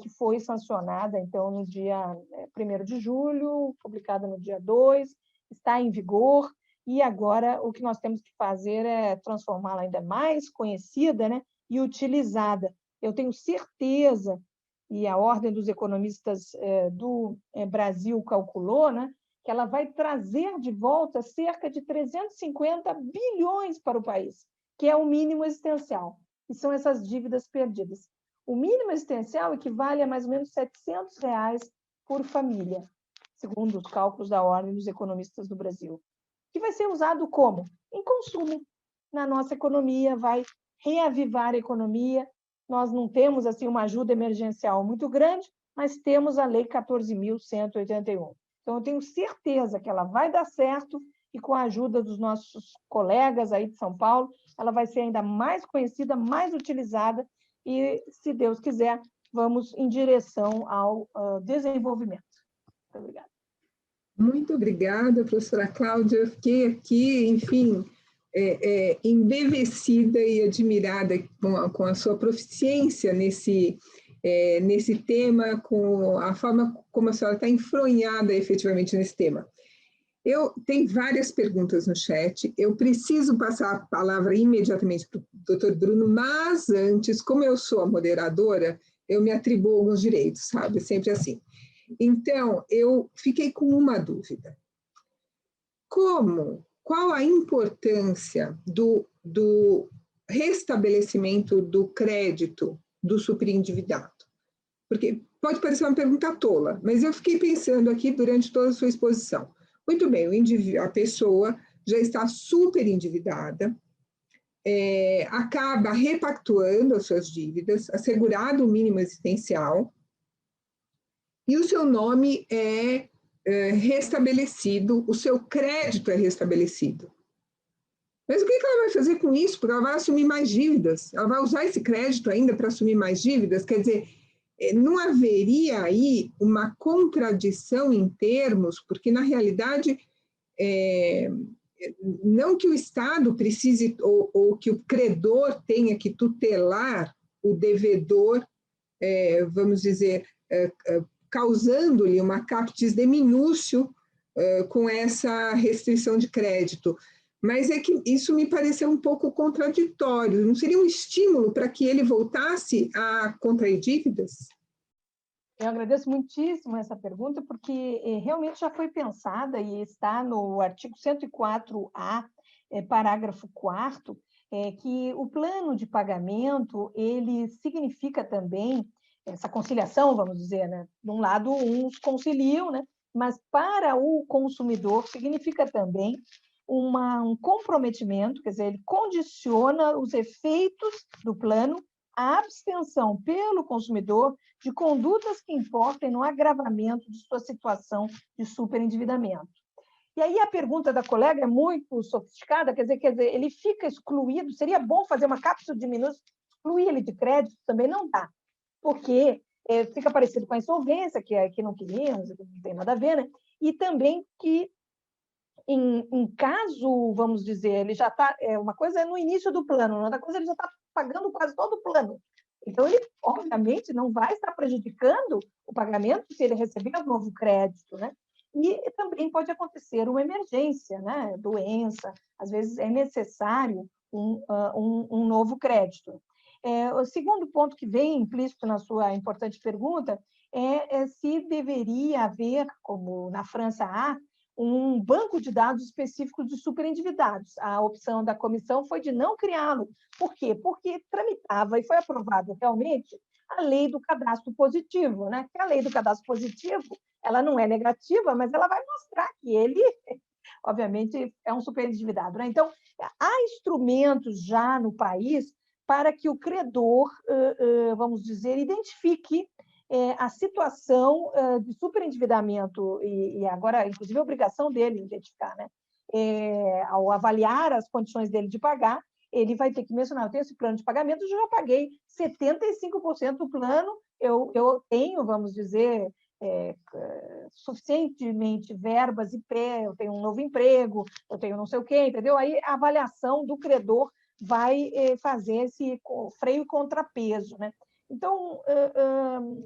que foi sancionada, então, no dia 1º de julho, publicada no dia 2, está em vigor, e agora o que nós temos que fazer é transformá-la ainda mais conhecida, né, e utilizada. Eu tenho certeza, e a Ordem dos Economistas do Brasil calculou, né, que ela vai trazer de volta cerca de 350 bilhões para o país, que é o mínimo existencial, que são essas dívidas perdidas. O mínimo existencial equivale a mais ou menos R$ 700 por família, segundo os cálculos da Ordem dos Economistas do Brasil, que vai ser usado como? Em consumo. Na nossa economia, vai reavivar a economia. Nós não temos assim uma ajuda emergencial muito grande, mas temos a Lei 14.181. Então, eu tenho certeza que ela vai dar certo e, com a ajuda dos nossos colegas aí de São Paulo, ela vai ser ainda mais conhecida, mais utilizada e, se Deus quiser, vamos em direção ao desenvolvimento. Muito obrigada. Muito obrigada, professora Cláudia. Eu fiquei aqui, enfim, embevecida e admirada com a sua proficiência nesse tema, com a forma como a senhora está enfronhada efetivamente nesse tema. Eu tenho várias perguntas no chat, eu preciso passar a palavra imediatamente para o doutor Bruno, mas antes, como eu sou a moderadora, eu me atribuo alguns direitos, sabe? Sempre assim. Então, eu fiquei com uma dúvida. Qual a importância do restabelecimento do crédito do superendividado? Porque pode parecer uma pergunta tola, mas eu fiquei pensando aqui durante toda a sua exposição. Muito bem, a pessoa já está super endividada, acaba repactuando as suas dívidas, assegurado o mínimo existencial, e o seu nome é restabelecido, o seu crédito é restabelecido. Mas o que ela vai fazer com isso? Porque ela vai assumir mais dívidas, ela vai usar esse crédito ainda para assumir mais dívidas, quer dizer, não haveria aí uma contradição em termos, porque na realidade, não que o Estado precise, ou que o credor tenha que tutelar o devedor, vamos dizer, causando-lhe uma captis de minúcio com essa restrição de crédito. Mas é que isso me pareceu um pouco contraditório. Não seria um estímulo para que ele voltasse a contrair dívidas? Eu agradeço muitíssimo essa pergunta, porque realmente já foi pensada e está no artigo 104A, parágrafo 4º, que o plano de pagamento, ele significa também essa conciliação, vamos dizer, né? De um lado, uns conciliam, né? Mas para o consumidor significa também um comprometimento, quer dizer, ele condiciona os efeitos do plano à abstenção pelo consumidor de condutas que importem no agravamento de sua situação de superendividamento. E aí a pergunta da colega é muito sofisticada, quer dizer, ele fica excluído, seria bom fazer uma cápsula de minúsculos, excluir ele de crédito, também não dá, porque fica parecido com a insolvência, que não queríamos, que não tem nada a ver, né? E também que em caso, vamos dizer, ele já está, uma coisa é no início do plano, outra coisa ele já está pagando quase todo o plano. Então, ele, obviamente, não vai estar prejudicando o pagamento se ele receber um novo crédito, né? E também pode acontecer uma emergência, né? Doença, às vezes é necessário um novo crédito. O segundo ponto que vem implícito na sua importante pergunta é se deveria haver, como na França há, um banco de dados específico de superendividados. A opção da comissão foi de não criá-lo. Por quê? Porque tramitava e foi aprovada realmente a lei do cadastro positivo, né? Que a lei do cadastro positivo, ela não é negativa, mas ela vai mostrar que ele, obviamente, é um superendividado, né? Então, há instrumentos já no país para que o credor, vamos dizer, identifique a situação de superendividamento e agora, inclusive, a obrigação dele identificar, né? Ao avaliar as condições dele de pagar, ele vai ter que mencionar, eu tenho esse plano de pagamento, eu já paguei 75% do plano, eu tenho, vamos dizer, suficientemente verbas e pé, eu tenho um novo emprego, eu tenho não sei o quê, entendeu? Aí a avaliação do credor vai fazer esse freio e contrapeso, né? Então,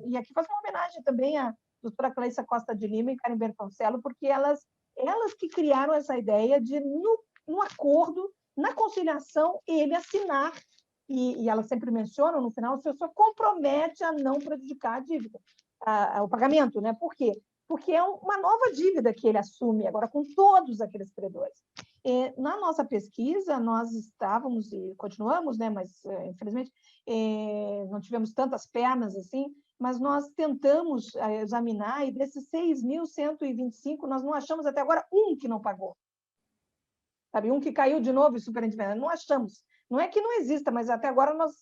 e aqui faço uma homenagem também à doutora Cleissa Costa de Lima e Karen Bertoncello, porque elas que criaram essa ideia de, no acordo, na conciliação, ele assinar, e elas sempre mencionam, no final, a pessoa compromete a não prejudicar a dívida, o pagamento, né? Por quê? Porque é uma nova dívida que ele assume agora com todos aqueles credores. Na nossa pesquisa, nós estávamos e continuamos, né, mas infelizmente não tivemos tantas pernas assim, mas nós tentamos examinar e desses 6.125, nós não achamos até agora um que não pagou. Sabe, um que caiu de novo em superendividamento, não achamos. Não é que não exista, mas até agora nós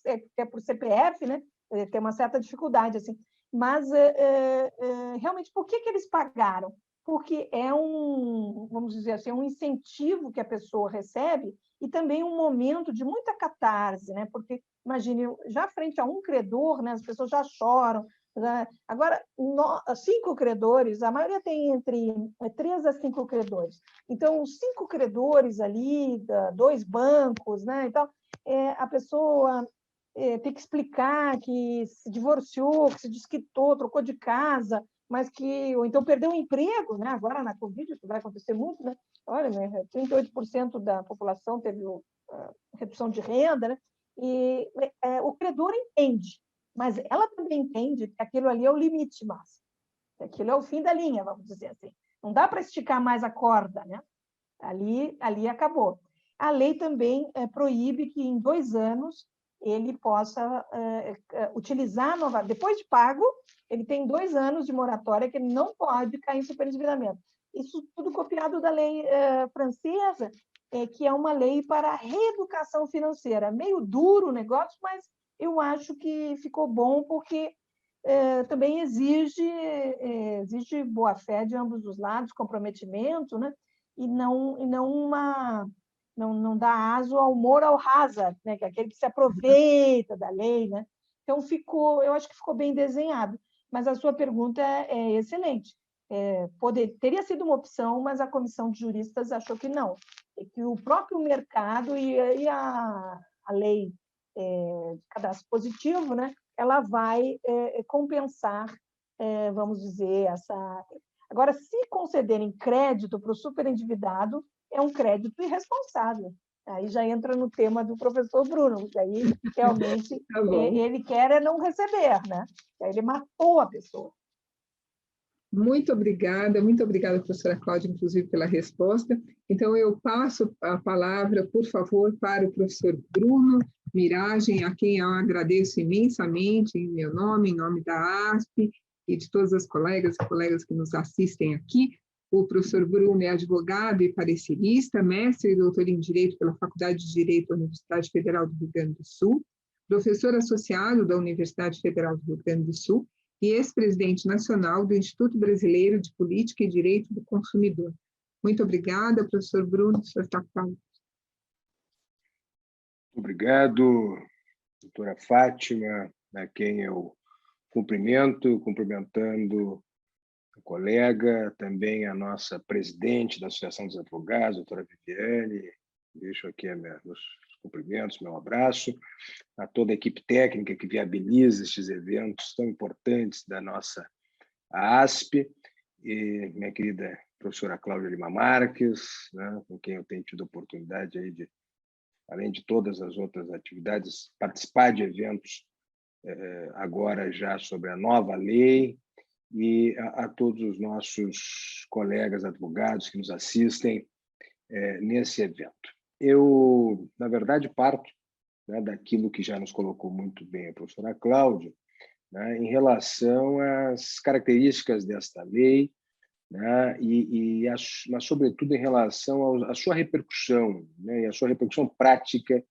por CPF, né, tem uma certa dificuldade assim. Mas realmente, por que eles pagaram? Porque é vamos dizer assim, um incentivo que a pessoa recebe e também um momento de muita catarse, né? Porque, imagine, já frente a um credor, né, as pessoas já choram. Né? Agora, 5 credores, a maioria tem entre 3 a 5 credores. Então, os 5 credores ali, 2 bancos, né? Então, a pessoa tem que explicar que se divorciou, que se desquitou, trocou de casa, mas ou então perdeu o emprego, né? Agora na Covid isso vai acontecer muito, né? Olha, né? 38% da população teve redução de renda, né? E o credor entende. mas ela também entende que aquilo ali é o limite máximo, que aquilo é o fim da linha, vamos dizer assim. Não dá para esticar mais a corda, né? Ali acabou. A lei também proíbe que em 2 anos ele possa utilizar novamente. Depois de pago, ele tem 2 anos de moratória que ele não pode cair em superendividamento. Isso tudo copiado da lei francesa, que é uma lei para a reeducação financeira. Meio duro o negócio, mas eu acho que ficou bom porque também exige boa-fé de ambos os lados, comprometimento, né? E não dá aso ao moral hazard, né? Que é aquele que se aproveita da lei, né? Então eu acho que ficou bem desenhado. Mas a sua pergunta é excelente. Teria sido uma opção, mas a comissão de juristas achou que não, que o próprio mercado e a lei de cadastro positivo, né? Ela vai compensar, vamos dizer, essa. Agora, se concederem crédito para o superendividado, é um crédito irresponsável. Aí já entra no tema do professor Bruno, que aí realmente Tá bom. ele quer não receber, né? Aí ele matou a pessoa. Muito obrigada, professora Cláudia, inclusive, pela resposta. Então, eu passo a palavra, por favor, para o professor Bruno Miragem, a quem eu agradeço imensamente, em meu nome, em nome da ASP e de todas as colegas e colegas que nos assistem aqui. O professor Bruno é advogado e parecerista, mestre e doutor em Direito pela Faculdade de Direito da Universidade Federal do Rio Grande do Sul, professor associado da Universidade Federal do Rio Grande do Sul, e ex-presidente nacional do Instituto Brasileiro de Política e Direito do Consumidor. Muito obrigada, professor Bruno, o senhor está falando. Obrigado, doutora Fátima, a quem eu cumprimentando a colega, também a nossa presidente da Associação dos Advogados, doutora Viviane, deixo aqui meus cumprimentos, meu abraço, a toda a equipe técnica que viabiliza estes eventos tão importantes da nossa ASP, e minha querida professora Cláudia Lima Marques, né, com quem eu tenho tido a oportunidade aí de, além de todas as outras atividades, participar de eventos agora já sobre a nova lei, e a todos os nossos colegas advogados que nos assistem nesse evento. Eu, na verdade, parto, né, daquilo que já nos colocou muito bem a professora Cláudia, né, em relação às características desta lei, né, mas, sobretudo, em relação à sua repercussão, né, e a sua repercussão prática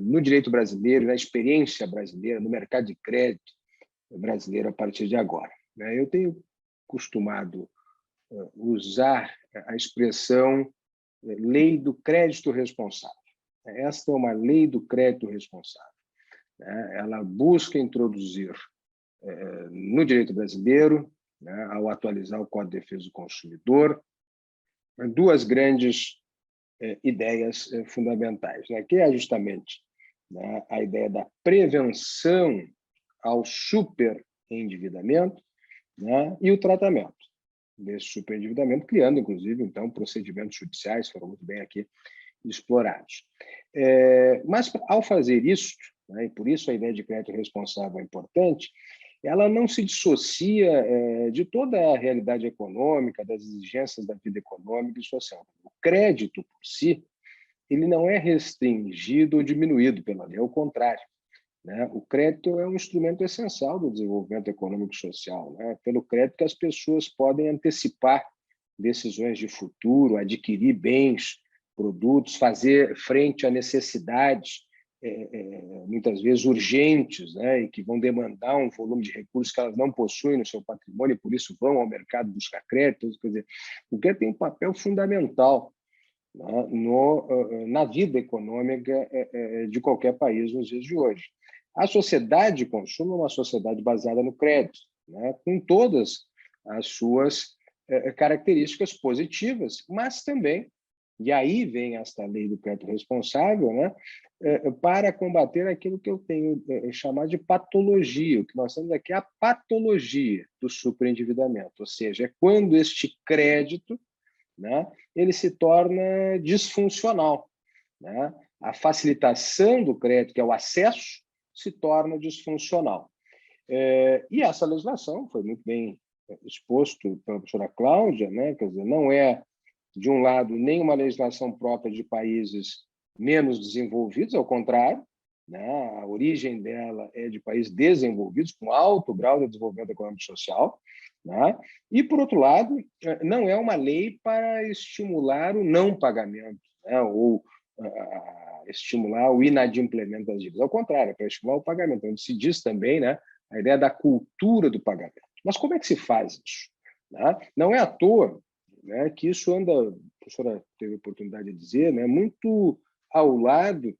no direito brasileiro, na experiência brasileira, no mercado de crédito brasileiro a partir de agora. Né. Eu tenho costumado usar a expressão lei do crédito responsável. Esta é uma lei do crédito responsável. Ela busca introduzir no direito brasileiro, né, ao atualizar o Código de Defesa do Consumidor, duas grandes ideias fundamentais, né, que é justamente, né, a ideia da prevenção ao superendividamento, né, e o tratamento desse superendividamento, criando, inclusive, então, procedimentos judiciais, foram muito bem aqui explorados. Mas, ao fazer isso, né, e por isso a ideia de crédito responsável é importante, ela não se dissocia de toda a realidade econômica, das exigências da vida econômica e social. O crédito, por si, ele não é restringido ou diminuído pela lei, ao contrário. Né? O crédito é um instrumento essencial do desenvolvimento econômico e social. Né? Pelo crédito que as pessoas podem antecipar decisões de futuro, adquirir bens, produtos, fazer frente a necessidades, muitas vezes urgentes, né? E que vão demandar um volume de recursos que elas não possuem no seu patrimônio, e por isso vão ao mercado buscar créditos. Quer dizer, o crédito tem um papel fundamental, né, na vida econômica de qualquer país nos dias de hoje. A sociedade de consumo é uma sociedade baseada no crédito, né, com todas as suas características positivas, mas também, e aí vem esta lei do crédito responsável, né, para combater aquilo que eu tenho chamado de patologia. O que nós temos aqui é a patologia do superendividamento, ou seja, é quando este crédito, né, ele se torna disfuncional. Né? A facilitação do crédito, que é o acesso, se torna disfuncional. E essa legislação foi muito bem exposto pela professora Cláudia, né? Quer dizer, não é, de um lado, nenhuma legislação própria de países menos desenvolvidos, ao contrário, né? A origem dela é de países desenvolvidos, com alto grau de desenvolvimento econômico e social, né? E, por outro lado, não é uma lei para estimular o não pagamento, né? Ou estimular o inadimplemento das dívidas. Ao contrário, é para estimular o pagamento, onde se diz também, né, a ideia da cultura do pagamento. Mas como é que se faz isso? Né? Não é à toa, né, que isso anda, a professora teve a oportunidade de dizer, né, muito ao lado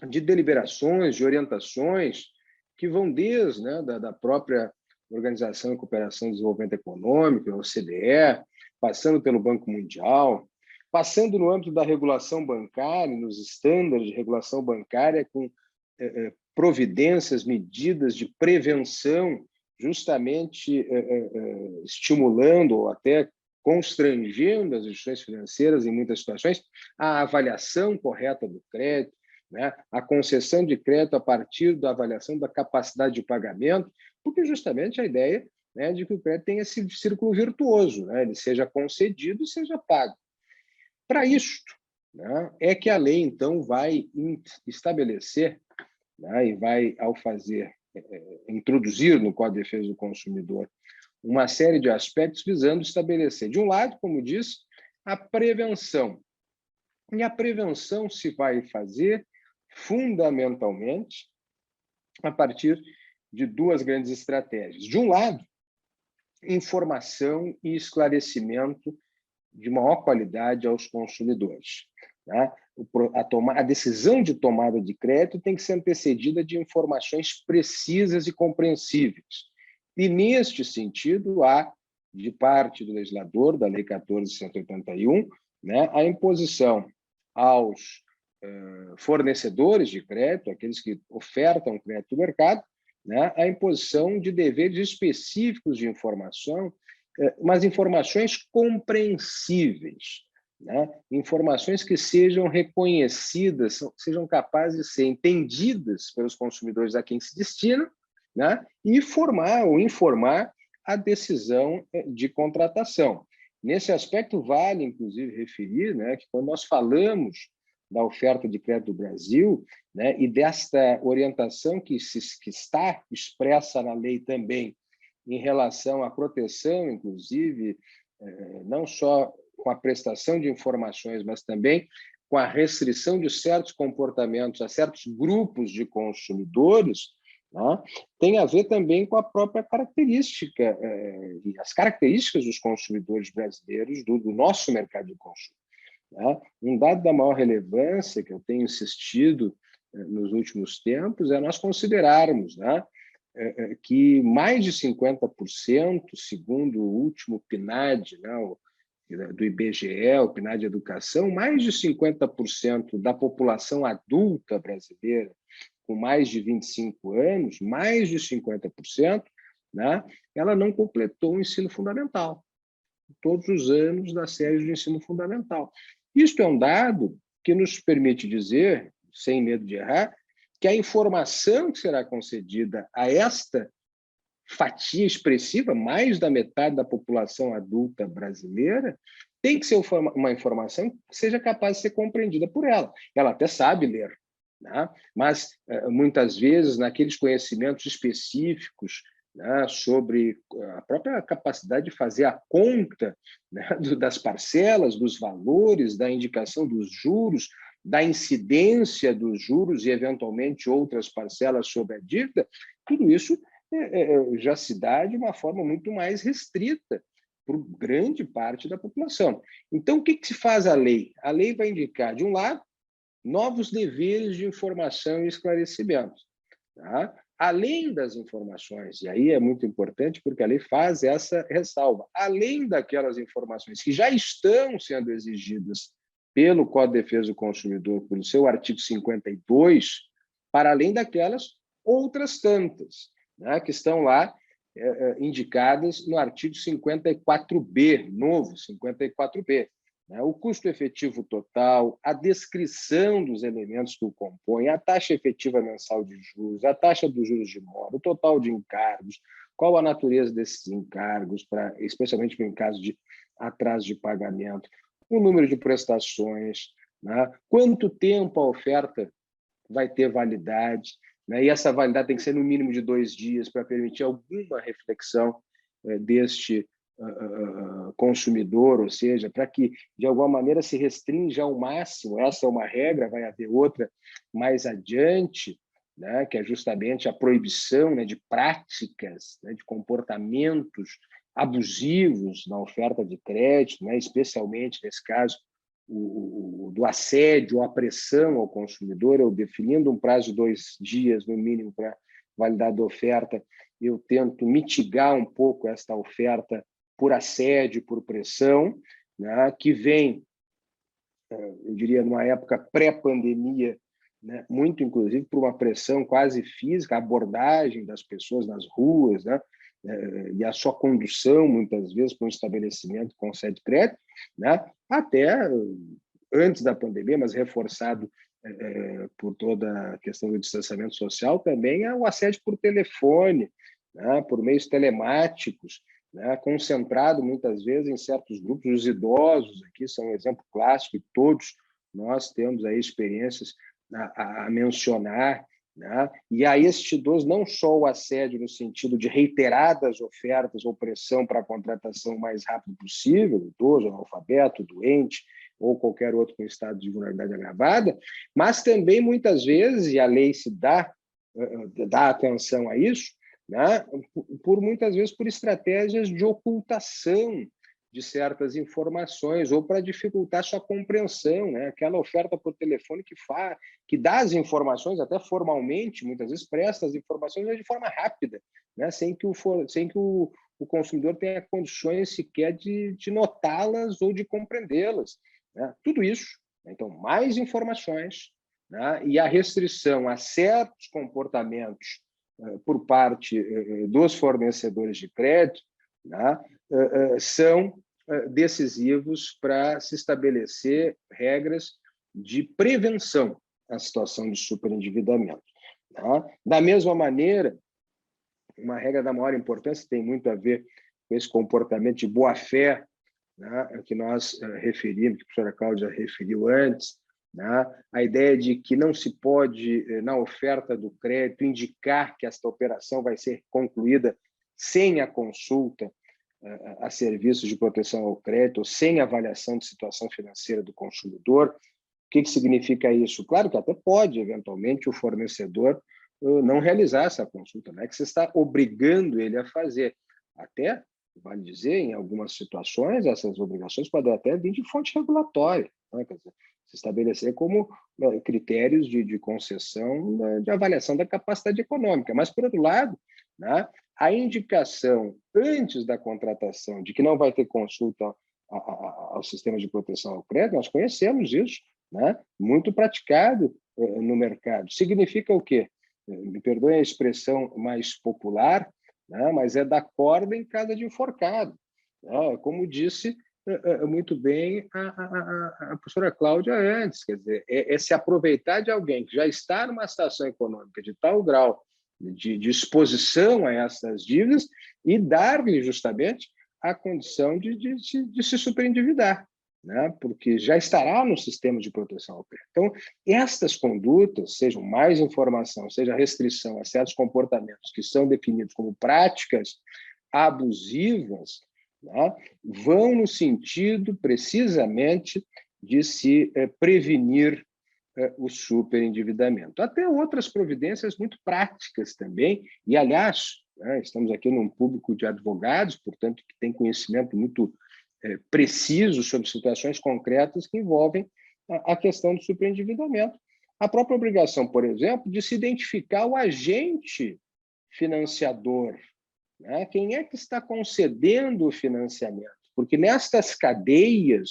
de deliberações, de orientações que vão desde, né, da própria Organização de Cooperação e Desenvolvimento Econômico, a OCDE, passando pelo Banco Mundial, passando no âmbito da regulação bancária, nos estándares de regulação bancária, com providências, medidas de prevenção, justamente estimulando ou até constrangendo as instituições financeiras, em muitas situações, a avaliação correta do crédito, né? A concessão de crédito a partir da avaliação da capacidade de pagamento, porque justamente a ideia, né, de que o crédito tenha esse círculo virtuoso, né? Ele seja concedido e seja pago. Para isto, né, é que a lei, então, vai estabelecer, né, e vai, ao fazer, introduzir no Código de Defesa do Consumidor uma série de aspectos visando estabelecer, de um lado, como diz, a prevenção. E a prevenção se vai fazer fundamentalmente a partir de duas grandes estratégias. De um lado, informação e esclarecimento de maior qualidade aos consumidores. Tá? A decisão de tomada de crédito tem que ser antecedida de informações precisas e compreensíveis. E, neste sentido, há, de parte do legislador, da Lei 14.181, né, a imposição aos fornecedores de crédito, aqueles que ofertam crédito no mercado, né, a imposição de deveres específicos de informação, mas informações compreensíveis, né? Informações que sejam reconhecidas, sejam capazes de ser entendidas pelos consumidores a quem se destinam, né? E informar a decisão de contratação. Nesse aspecto, vale, inclusive, referir, né, que quando nós falamos da oferta de crédito do Brasil, né, e desta orientação que está expressa na lei também, em relação à proteção, inclusive, não só com a prestação de informações, mas também com a restrição de certos comportamentos a certos grupos de consumidores, né, tem a ver também com a própria característica, e as características dos consumidores brasileiros do nosso mercado de consumo. Né? Um dado da maior relevância que eu tenho insistido nos últimos tempos é nós considerarmos, né, que mais de 50%, segundo o último PNAD, né, do IBGE, o PNAD Educação, mais de 50% da população adulta brasileira com mais de 25 anos, mais de 50%, né, ela não completou o ensino fundamental, todos os anos da série de ensino fundamental. Isto é um dado que nos permite dizer, sem medo de errar, que a informação que será concedida a esta fatia expressiva, mais da metade da população adulta brasileira, tem que ser uma informação que seja capaz de ser compreendida por ela. Ela até sabe ler, né? Mas, muitas vezes, naqueles conhecimentos específicos, né, sobre a própria capacidade de fazer a conta, né, das parcelas, dos valores, da indicação dos juros, da incidência dos juros e, eventualmente, outras parcelas sobre a dívida, tudo isso já se dá de uma forma muito mais restrita por grande parte da população. Então, o que se faz a lei? A lei vai indicar, de um lado, novos deveres de informação e esclarecimento. Tá? Além das informações, e aí é muito importante porque a lei faz essa ressalva, além daquelas informações que já estão sendo exigidas pelo Código de Defesa do Consumidor, pelo seu artigo 52, para além daquelas outras tantas, né, que estão lá indicadas no artigo 54B, novo 54B, né, o custo efetivo total, a descrição dos elementos que o compõem, a taxa efetiva mensal de juros, a taxa dos juros de mora, o total de encargos, qual a natureza desses encargos, especialmente em caso de atraso de pagamento, o número de prestações, né, quanto tempo a oferta vai ter validade, né, e essa validade tem que ser no mínimo de 2 dias para permitir alguma reflexão deste consumidor, ou seja, para que, de alguma maneira, se restrinja ao máximo. Essa é uma regra, vai haver outra mais adiante, né, que é justamente a proibição, né, de práticas, né, de comportamentos abusivos na oferta de crédito, né, especialmente, nesse caso, do assédio, a pressão ao consumidor. Eu definindo um prazo de 2 dias, no mínimo, para validade da oferta, eu tento mitigar um pouco esta oferta por assédio, por pressão, né, que vem, eu diria, numa época pré-pandemia, né, muito, inclusive, por uma pressão quase física, a abordagem das pessoas nas ruas, né, e a sua condução, muitas vezes, para um estabelecimento com sede de crédito, né, até antes da pandemia, mas reforçado por toda a questão do distanciamento social, também é o assédio por telefone, né, por meios telemáticos, né, concentrado muitas vezes em certos grupos. Os idosos aqui são um exemplo clássico, e todos nós temos aí experiências a mencionar, né? E a este idoso não só o assédio no sentido de reiteradas ofertas ou pressão para a contratação o mais rápido possível, idoso, analfabeto, doente, ou qualquer outro com estado de vulnerabilidade agravada, mas também, muitas vezes, e a lei se dá atenção a isso, né, muitas vezes por estratégias de ocultação de certas informações ou para dificultar sua compreensão, né? Aquela oferta por telefone que dá as informações, até formalmente, muitas vezes presta as informações, mas de forma rápida, né? Sem que o consumidor tenha condições sequer de notá-las ou de compreendê-las, né? Tudo isso, né? Então, mais informações, né? E a restrição a certos comportamentos por parte dos fornecedores de crédito, né, são decisivos para se estabelecer regras de prevenção à situação de superendividamento. Tá? Da mesma maneira, uma regra da maior importância tem muito a ver com esse comportamento de boa-fé, né, que nós referimos, que a professora Cláudia referiu antes, né? A ideia de que não se pode, na oferta do crédito, indicar que esta operação vai ser concluída sem a consulta a serviços de proteção ao crédito, ou sem avaliação de situação financeira do consumidor. O que significa isso? Claro que até pode, eventualmente, o fornecedor não realizar essa consulta, não é que você está obrigando ele a fazer. Até, vale dizer, em algumas situações, essas obrigações podem até vir de fonte regulatória, né? Quer dizer, se estabelecer como critérios de concessão, de avaliação da capacidade econômica. Mas, por outro lado, né, a indicação antes da contratação de que não vai ter consulta ao sistema de proteção ao crédito, nós conhecemos isso, né, muito praticado no mercado. Significa o quê? Me perdoem a expressão mais popular, né, mas é dar corda em casa de enforcado. Né, como disse muito bem a professora Cláudia antes, quer dizer, é se aproveitar de alguém que já está numa situação econômica de tal grau de exposição a essas dívidas e dar-lhe justamente a condição de se superendividar, né? Porque já estará no sistema de proteção ao crédito. Então, estas condutas, sejam mais informação, seja restrição a certos comportamentos que são definidos como práticas abusivas, né, vão no sentido, precisamente, de se prevenir o superendividamento. Até outras providências muito práticas também, e, aliás, né, estamos aqui num público de advogados, portanto, que tem conhecimento muito preciso sobre situações concretas que envolvem a questão do superendividamento. A própria obrigação, por exemplo, de se identificar o agente financiador, né? Quem é que está concedendo o financiamento? Porque nestas cadeias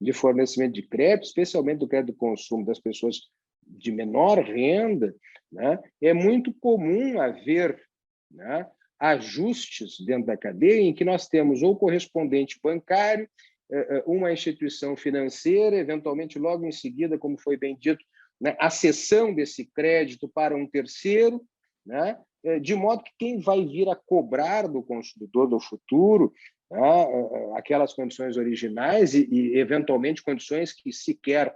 de fornecimento de crédito, especialmente do crédito de consumo das pessoas de menor renda, né, é muito comum haver, né, ajustes dentro da cadeia em que nós temos ou correspondente bancário uma instituição financeira, eventualmente, logo em seguida, como foi bem dito, né, a cessão desse crédito para um terceiro, né, de modo que quem vai vir a cobrar do consumidor do futuro, né, aquelas condições originais e, eventualmente, condições que sequer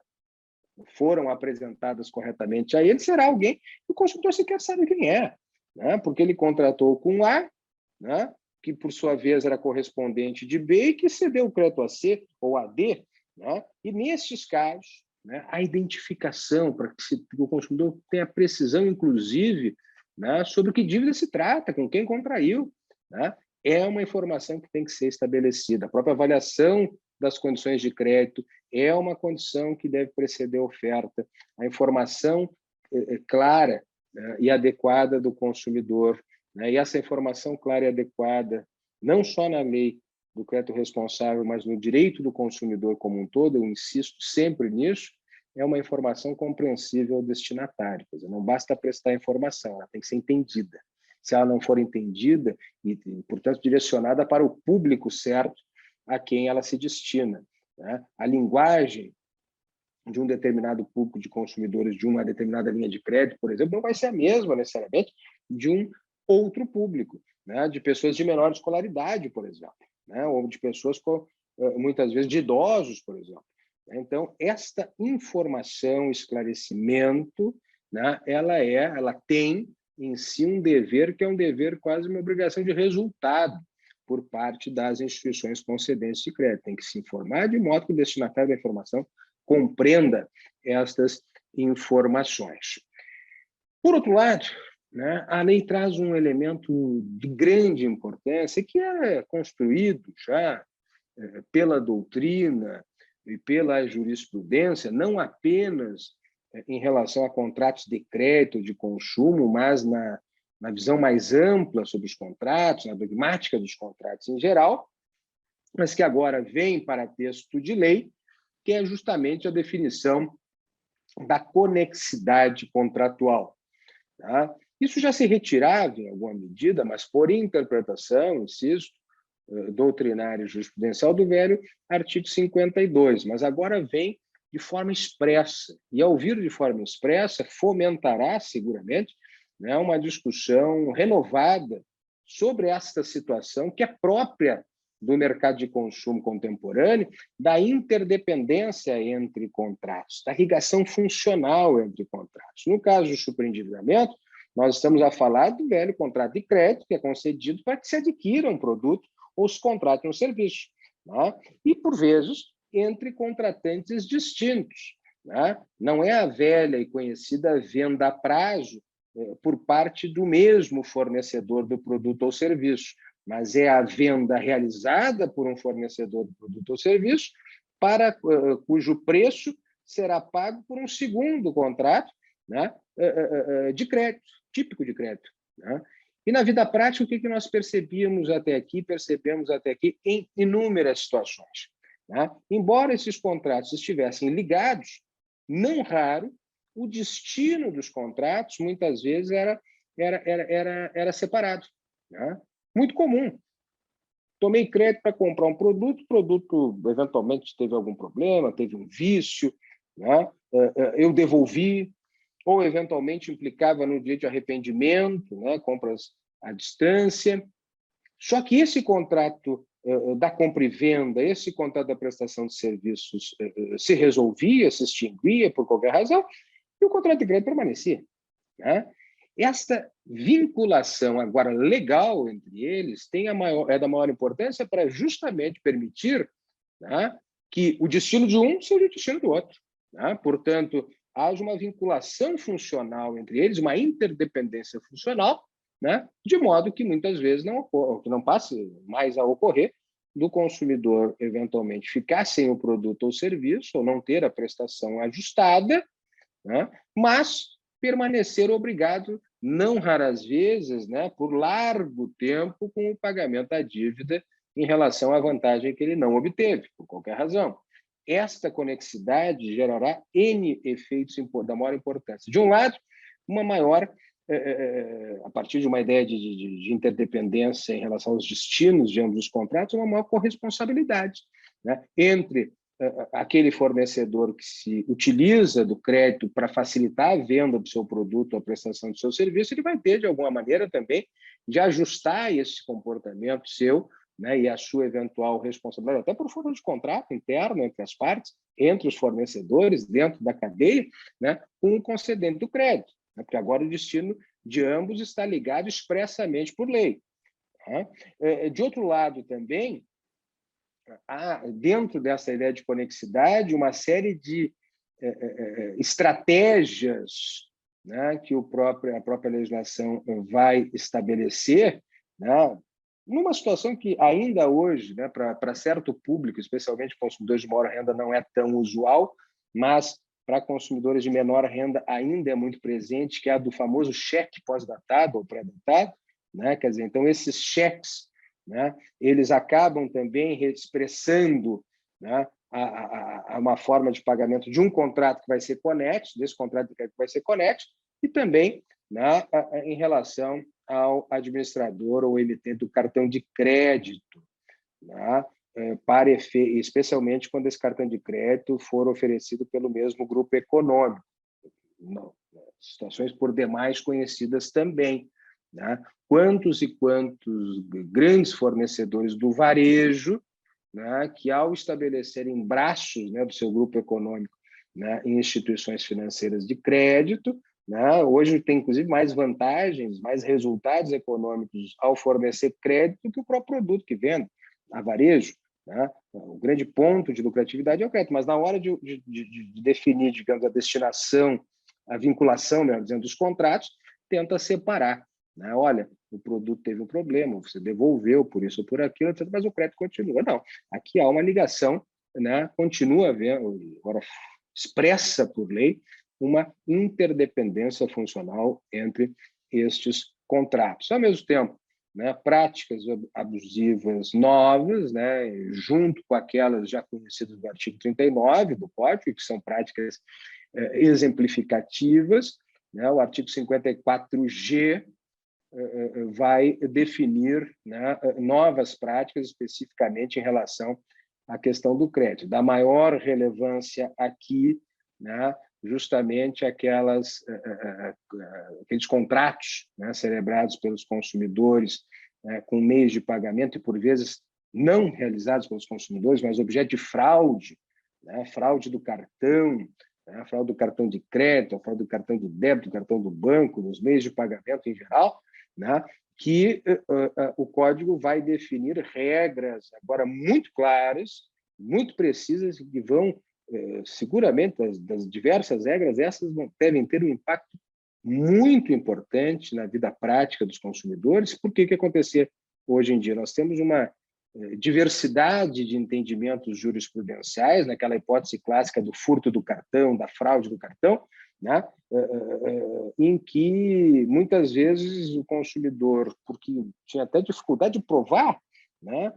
foram apresentadas corretamente a ele, será alguém que o consumidor sequer sabe quem é, né, porque ele contratou com A, né, que, por sua vez, era correspondente de B e que cedeu o crédito a C ou a D. Né, e, nestes casos, né, a identificação, para que o consumidor tenha precisão, inclusive, né, sobre que dívida se trata, com quem contraiu, né, é uma informação que tem que ser estabelecida. A própria avaliação das condições de crédito é uma condição que deve preceder a oferta. A informação clara, né, e adequada do consumidor, né, e essa informação clara e adequada, não só na lei do crédito responsável, mas no direito do consumidor como um todo, eu insisto sempre nisso, é uma informação compreensível ao destinatário. Quer dizer, não basta prestar informação, ela tem que ser entendida. Se ela não for entendida e, portanto, direcionada para o público certo a quem ela se destina, né? A linguagem de um determinado público de consumidores de uma determinada linha de crédito, por exemplo, não vai ser a mesma, necessariamente, de um outro público, né? De pessoas de menor escolaridade, por exemplo, né? Ou de pessoas, muitas vezes, de idosos, por exemplo. Então, esta informação, esclarecimento, né, ela tem em si um dever que é um dever quase uma obrigação de resultado por parte das instituições concedentes de crédito. Tem que se informar de modo que o destinatário da informação compreenda estas informações. Por outro lado, né, a lei traz um elemento de grande importância que é construído já pela doutrina e pela jurisprudência, não apenas em relação a contratos de crédito, de consumo, mas na visão mais ampla sobre os contratos, na dogmática dos contratos em geral, mas que agora vem para texto de lei, que é justamente a definição da conexidade contratual. Tá? Isso já se retirava em alguma medida, mas por interpretação, insisto, doutrinária e jurisprudencial do velho artigo 52, mas agora vem de forma expressa. E, ao vir de forma expressa, fomentará, seguramente, né, uma discussão renovada sobre esta situação que é própria do mercado de consumo contemporâneo, da interdependência entre contratos, da ligação funcional entre contratos. No caso do superendividamento, nós estamos a falar do velho contrato de crédito, que é concedido para que se adquira um produto ou se contrate um serviço, né? E, por vezes, entre contratantes distintos. Né? Não é a velha e conhecida venda a prazo por parte do mesmo fornecedor do produto ou serviço, mas é a venda realizada por um fornecedor do produto ou serviço para cujo preço será pago por um segundo contrato, né, de crédito, típico de crédito. Né? E na vida prática, o que nós percebemos até aqui, percebemos até aqui em inúmeras situações. Né? Embora esses contratos estivessem ligados, não raro, o destino dos contratos, muitas vezes, era separado. Né? Muito comum. Tomei crédito para comprar um produto, o produto eventualmente teve algum problema, teve um vício, né? Eu devolvi, ou eventualmente implicava no direito de arrependimento, né? Compras à distância. Só que esse contrato da compra e venda, esse contrato da prestação de serviços se resolvia, se extinguia por qualquer razão, e o contrato de crédito permanecia. Né? Esta vinculação agora legal entre eles é da maior importância para justamente permitir, né, que o destino de um seja o destino do outro. Né? Portanto, haja uma vinculação funcional entre eles, uma interdependência funcional, né, de modo que muitas vezes que não passe mais a ocorrer do consumidor eventualmente ficar sem o produto ou serviço, ou não ter a prestação ajustada, né, mas permanecer obrigado, não raras vezes, né, por largo tempo, com o pagamento da dívida em relação à vantagem que ele não obteve, por qualquer razão. Esta conexidade gerará N efeitos da maior importância. De um lado, uma maior, a partir de uma ideia de interdependência em relação aos destinos de ambos os contratos, uma maior corresponsabilidade. né, entre aquele fornecedor que se utiliza do crédito para facilitar a venda do seu produto ou a prestação do seu serviço, ele vai ter, de alguma maneira, também de ajustar esse comportamento seu, né, e a sua eventual responsabilidade, até por forma de contrato interno entre as partes, entre os fornecedores, dentro da cadeia, né, com o concedente do crédito, né, porque agora o destino de ambos está ligado expressamente por lei. Né? De outro lado, também, há, dentro dessa ideia de conexidade, uma série de estratégias, né, que a própria legislação vai estabelecer, né, numa situação que ainda hoje, né, para certo público, especialmente consumidores de maior renda, não é tão usual, mas para consumidores de menor renda ainda é muito presente, que é a do famoso cheque pós-datado ou pré-datado, né? Quer dizer, então esses cheques, né, eles acabam também expressando, né, uma forma de pagamento de um contrato que vai ser conexo, desse contrato que vai ser conexo, e também, né, em relação ao administrador ou emitente do cartão de crédito, né, especialmente quando esse cartão de crédito for oferecido pelo mesmo grupo econômico. Não, situações por demais conhecidas também. Né? Quantos e quantos grandes fornecedores do varejo, né, que, ao estabelecerem braços, né, do seu grupo econômico, né, em instituições financeiras de crédito, né, hoje tem, inclusive, mais vantagens, mais resultados econômicos ao fornecer crédito do que o próprio produto que vende a varejo. Né? O grande ponto de lucratividade é o crédito, mas na hora de definir, digamos, a destinação, a vinculação, melhor dizendo, dos contratos, tenta separar. Né? Olha, o produto teve um problema, você devolveu por isso ou por aquilo, mas o crédito continua. Não, aqui há uma ligação, né? Continua havendo, agora expressa por lei, uma interdependência funcional entre estes contratos. Ao mesmo tempo, né, práticas abusivas novas, né, junto com aquelas já conhecidas do artigo 39 do Código, que são práticas exemplificativas, né, o artigo 54G vai definir, né, novas práticas especificamente em relação à questão do crédito. Da maior relevância aqui, né, justamente aqueles contratos, né, celebrados pelos consumidores, né, com meios de pagamento e, por vezes, não realizados pelos consumidores, mas objeto de fraude, né, fraude do cartão, né, fraude do cartão de crédito, fraude do cartão de débito, do cartão do banco, dos meios de pagamento em geral, né, que o Código vai definir regras agora muito claras, muito precisas, que vão, seguramente, das diversas regras, essas devem ter um impacto muito importante na vida prática dos consumidores. Por que acontecer hoje em dia? Nós temos uma diversidade de entendimentos jurisprudenciais, naquela hipótese clássica do furto do cartão, da fraude do cartão, né? Em que, muitas vezes, o consumidor, porque tinha até dificuldade de provar, né?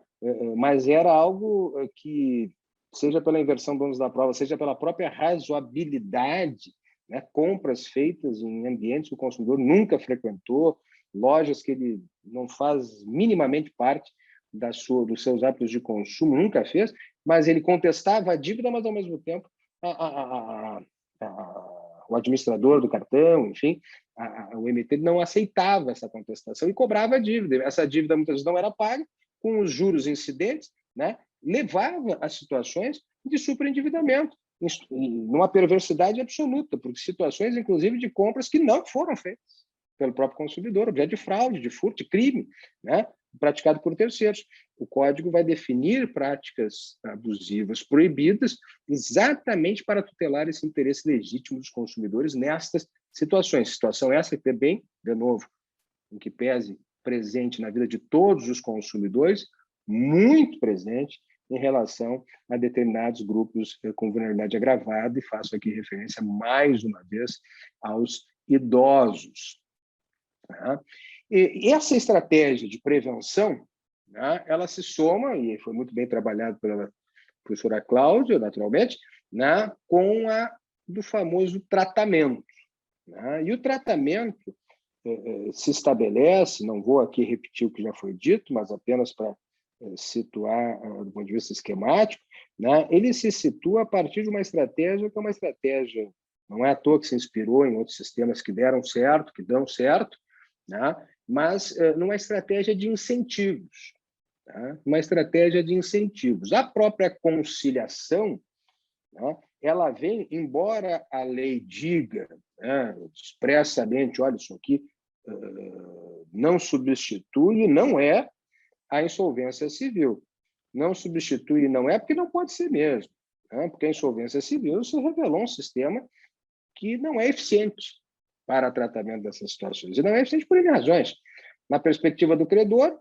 Mas era algo que, seja pela inversão do ônus da prova, seja pela própria razoabilidade, né? Compras feitas em ambientes que o consumidor nunca frequentou, lojas que ele não faz minimamente parte dos seus hábitos de consumo, nunca fez, mas ele contestava a dívida, mas, ao mesmo tempo, o administrador do cartão, enfim, o emittente não aceitava essa contestação e cobrava a dívida. Essa dívida muitas vezes não era paga, com os juros incidentes, né, levava a situações de superendividamento, numa perversidade absoluta, porque situações, inclusive, de compras que não foram feitas pelo próprio consumidor, objeto de fraude, de furto, de crime, né, praticado por terceiros. O Código vai definir práticas abusivas proibidas exatamente para tutelar esse interesse legítimo dos consumidores nestas situações. Situação essa que também, de novo, em que pese presente na vida de todos os consumidores, muito presente em relação a determinados grupos com vulnerabilidade agravada, e faço aqui referência, mais uma vez, aos idosos. Tá? E essa estratégia de prevenção, né, ela se soma, e foi muito bem trabalhado pela professora Cláudia, naturalmente, né, com a do famoso tratamento. Né? E o tratamento se estabelece, não vou aqui repetir o que já foi dito, mas apenas para situar do ponto de vista esquemático, né, ele se situa a partir de uma estratégia que é uma estratégia, não é à toa que se inspirou em outros sistemas que deram certo, que dão certo, né, mas numa estratégia de incentivos. Tá? Uma estratégia de incentivos. A própria conciliação, né, ela vem, embora a lei diga, né, expressamente, olha, isso aqui não substitui, não é a insolvência civil. Não substitui, não é porque não pode ser mesmo, né? Porque a insolvência civil se revelou um sistema que não é eficiente para tratamento dessas situações. E não é eficiente por N razões. Na perspectiva do credor,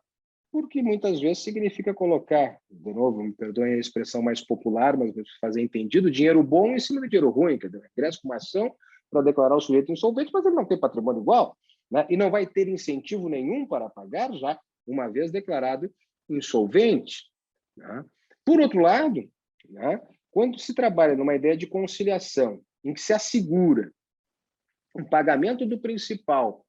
porque muitas vezes significa colocar, de novo, me perdoem a expressão mais popular, mas fazer entendido, dinheiro bom em cima de dinheiro ruim, quer dizer, ingressa com uma ação para declarar o sujeito insolvente, mas ele não tem patrimônio igual, né? E não vai ter incentivo nenhum para pagar, já uma vez declarado insolvente. Né? Por outro lado, né, quando se trabalha numa ideia de conciliação, em que se assegura o pagamento do principal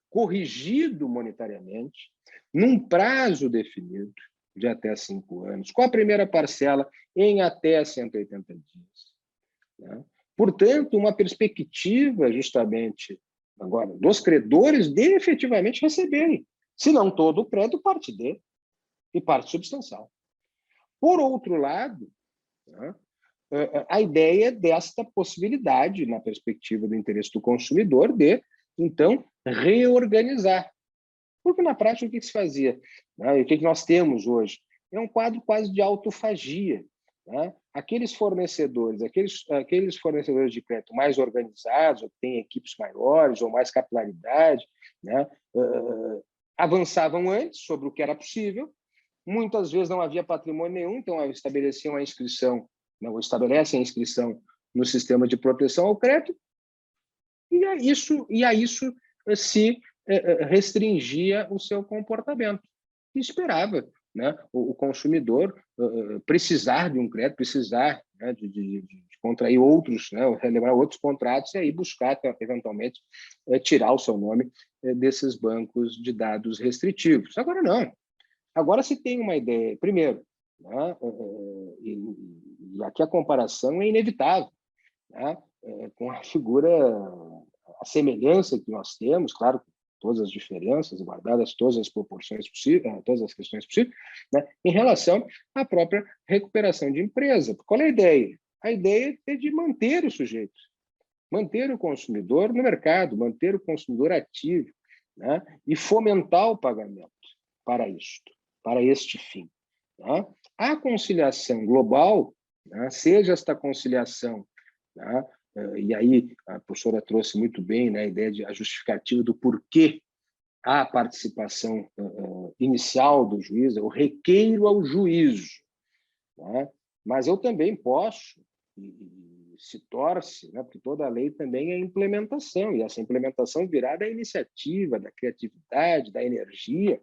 corrigido monetariamente, num prazo definido de até 5 anos, com a primeira parcela em até 180 dias. Né? Portanto, uma perspectiva, justamente, agora, dos credores de efetivamente receberem, se não todo o crédito, parte dele, e parte substancial. Por outro lado, né, a ideia desta possibilidade, na perspectiva do interesse do consumidor, de, então, reorganizar. Porque, na prática, o que se fazia? Né? E o que nós temos hoje? É um quadro quase de autofagia. Né? Aqueles fornecedores de crédito mais organizados, ou que têm equipes maiores, ou mais capilaridade, né, avançavam antes sobre o que era possível. Muitas vezes não havia patrimônio nenhum, então estabeleciam a inscrição, não estabelecem a inscrição no sistema de proteção ao crédito, e a isso se restringia o seu comportamento. E esperava, né, o consumidor precisar de um crédito, precisar, né, de contrair outros, né, relembrar outros contratos e aí buscar, eventualmente, tirar o seu nome desses bancos de dados restritivos. Agora não. Agora se tem uma ideia, primeiro, né, e aqui a comparação é inevitável, né, com a figura, a semelhança que nós temos, claro, todas as diferenças, guardadas todas as proporções possíveis, todas as questões possíveis, né, em relação à própria recuperação de empresa. Qual é a ideia? A ideia é de manter o sujeito, manter o consumidor no mercado, manter o consumidor ativo, né, e fomentar o pagamento para isto, para este fim. Né? A conciliação global, né, seja esta conciliação, né, e aí a professora trouxe muito bem, né, a ideia de a justificativa do porquê a participação inicial do juiz, o requeiro ao juízo. Né? Mas eu também posso, e se torce, né, porque toda lei também é implementação, e essa implementação virá da iniciativa, da criatividade, da energia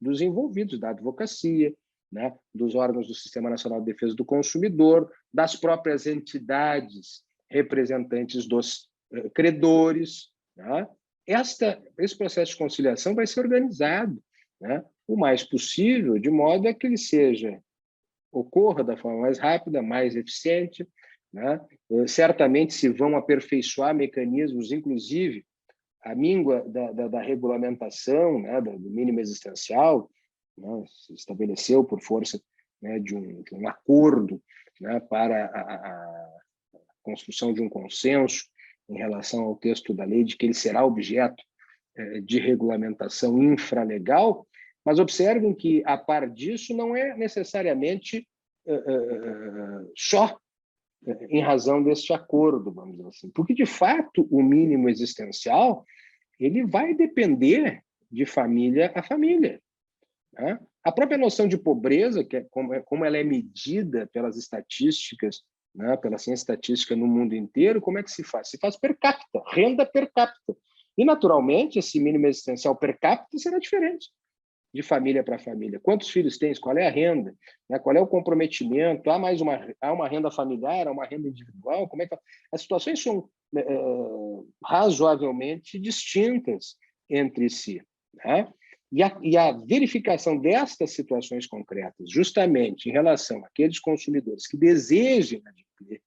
dos envolvidos, da advocacia, né, dos órgãos do Sistema Nacional de Defesa do Consumidor, das próprias entidades representantes dos credores. Né? Esse processo de conciliação vai ser organizado, né, o mais possível, de modo a que ele ocorra da forma mais rápida, mais eficiente. Né? Certamente se vão aperfeiçoar mecanismos, inclusive a míngua da regulamentação, né, do mínimo existencial, né, se estabeleceu por força, né, de um acordo, né, para a construção de um consenso em relação ao texto da lei, de que ele será objeto de regulamentação infralegal, mas observem que, a par disso, não é necessariamente só em razão deste acordo, vamos dizer assim, porque, de fato, o mínimo existencial ele vai depender de família a família. Né? A própria noção de pobreza, que como ela é medida pelas estatísticas, né, pela ciência estatística no mundo inteiro, como é que se faz? Se faz per capita, renda per capita. E, naturalmente, esse mínimo existencial per capita será diferente de família para família. Quantos filhos tens? Qual é a renda? Né? Qual é o comprometimento? Há uma renda familiar? Há uma renda individual? Como é que... As situações são razoavelmente distintas entre si. Né? E a verificação destas situações concretas, justamente em relação àqueles consumidores que desejem adquirir,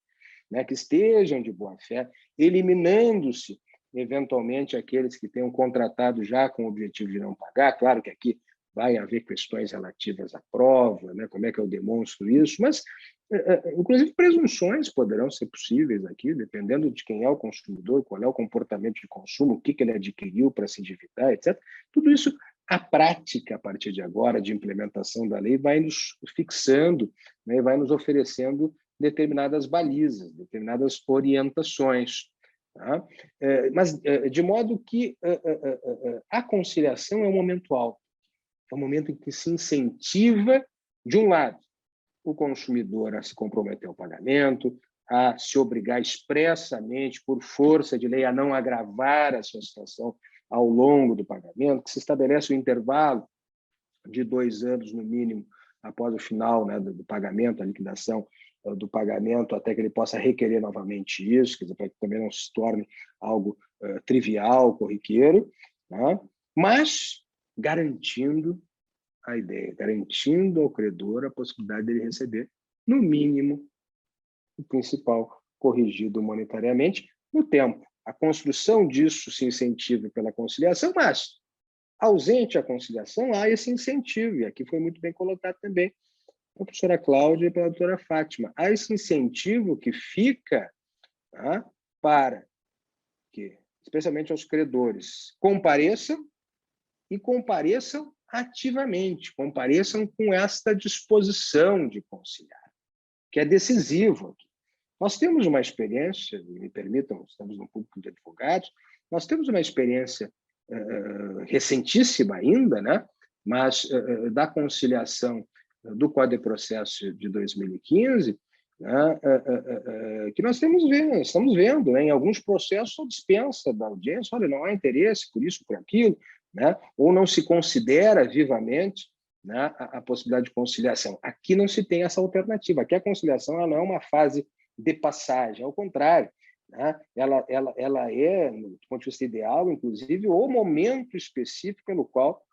né, que estejam de boa fé, eliminando-se, eventualmente, aqueles que tenham contratado já com o objetivo de não pagar. Claro que aqui vai haver questões relativas à prova, né, como é que eu demonstro isso, mas, inclusive, presunções poderão ser possíveis aqui, dependendo de quem é o consumidor, qual é o comportamento de consumo, o que ele adquiriu para se endividar, etc. Tudo isso, a prática, a partir de agora, de implementação da lei, vai nos fixando, né, vai nos oferecendo determinadas balizas, determinadas orientações. Tá? Mas, de modo que a conciliação é um momento alto, é um momento em que se incentiva, de um lado, o consumidor a se comprometer ao pagamento, a se obrigar expressamente, por força de lei, a não agravar a sua situação ao longo do pagamento, que se estabelece um intervalo de 2 anos, no mínimo, após o final, né, do pagamento, a liquidação do pagamento, até que ele possa requerer novamente isso, quer dizer, para que também não se torne algo trivial, corriqueiro, né? Mas garantindo a ideia, garantindo ao credor a possibilidade de ele receber, no mínimo, o principal corrigido monetariamente no tempo. A construção disso se incentiva pela conciliação, mas, ausente a conciliação, há esse incentivo, e aqui foi muito bem colocado também pela professora Cláudia e pela doutora Fátima. Há esse incentivo que fica, tá, para que, especialmente aos credores, compareçam e compareçam ativamente, compareçam com esta disposição de conciliar, que é decisivo aqui. Nós temos uma experiência, me permitam, estamos no público de advogados, nós temos uma experiência recentíssima ainda, né? Mas da conciliação do Código de Processo de 2015, né? Que nós estamos vendo, né? Em alguns processos, a dispensa da audiência, olha, não há interesse por isso, por aquilo, né? Ou não se considera vivamente, né, a possibilidade de conciliação. Aqui não se tem essa alternativa. Aqui a conciliação ela não é uma fase de passagem, ao contrário, né? Ela é, do ponto de vista ideal, inclusive, o momento específico no qual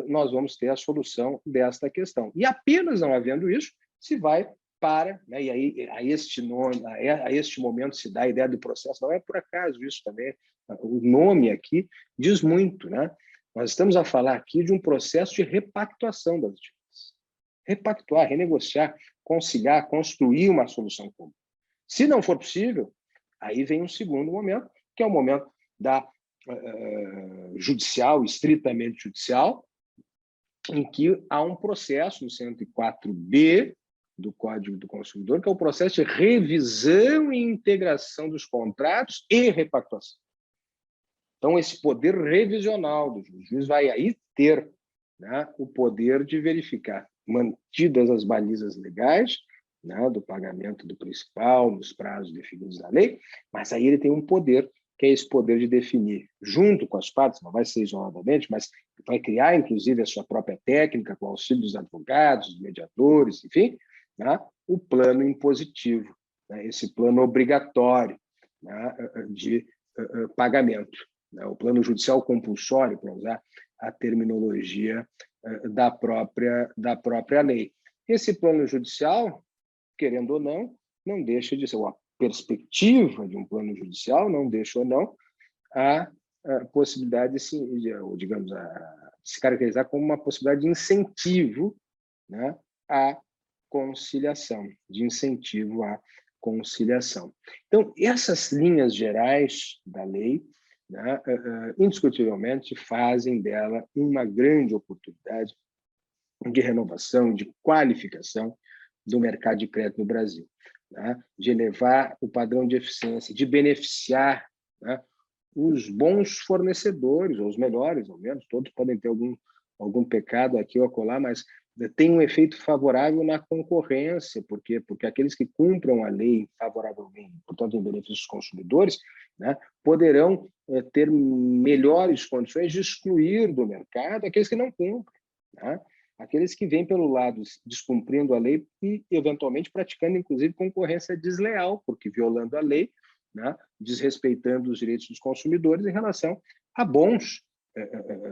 nós vamos ter a solução desta questão. E apenas não havendo isso, se vai para, né, e aí a este momento se dá a ideia do processo, não é por acaso isso também, o nome aqui diz muito, né? Nós estamos a falar aqui de um processo de repactuação das dívidas. Repactuar, renegociar, conciliar, construir uma solução comum. Se não for possível, aí vem um segundo momento, que é o momento da judicial, estritamente judicial, em que há um processo no 104B do Código do Consumidor, que é o processo de revisão e integração dos contratos e repactuação. Então, esse poder revisional do juiz, o juiz vai aí ter, né, o poder de verificar, mantidas as balizas legais, né, do pagamento do principal, nos prazos definidos na lei, mas aí ele tem um poder, que é esse poder de definir, junto com as partes, não vai ser isoladamente, mas vai criar, inclusive, a sua própria técnica, com o auxílio dos advogados, dos mediadores, enfim, né, o plano impositivo, né, esse plano obrigatório, né, de pagamento, né, o plano judicial compulsório, para usar a terminologia da própria lei. Esse plano judicial, querendo ou não deixa de ser uma perspectiva de um plano judicial, não deixa ou não a possibilidade de se caracterizar como uma possibilidade de incentivo, né, à conciliação, de incentivo à conciliação. Então, essas linhas gerais da lei, né, indiscutivelmente fazem dela uma grande oportunidade de renovação, de qualificação do mercado de crédito no Brasil, né, de elevar o padrão de eficiência, de beneficiar, né, os bons fornecedores, ou os melhores, ao menos, todos podem ter algum pecado aqui ou acolá, mas tem um efeito favorável na concorrência, porque aqueles que cumpram a lei favoravelmente, portanto, em benefício dos consumidores, né, poderão ter melhores condições de excluir do mercado aqueles que não cumprem, né? Aqueles que vêm pelo lado descumprindo a lei e, eventualmente, praticando, inclusive, concorrência desleal, porque violando a lei, né, desrespeitando os direitos dos consumidores em relação a bons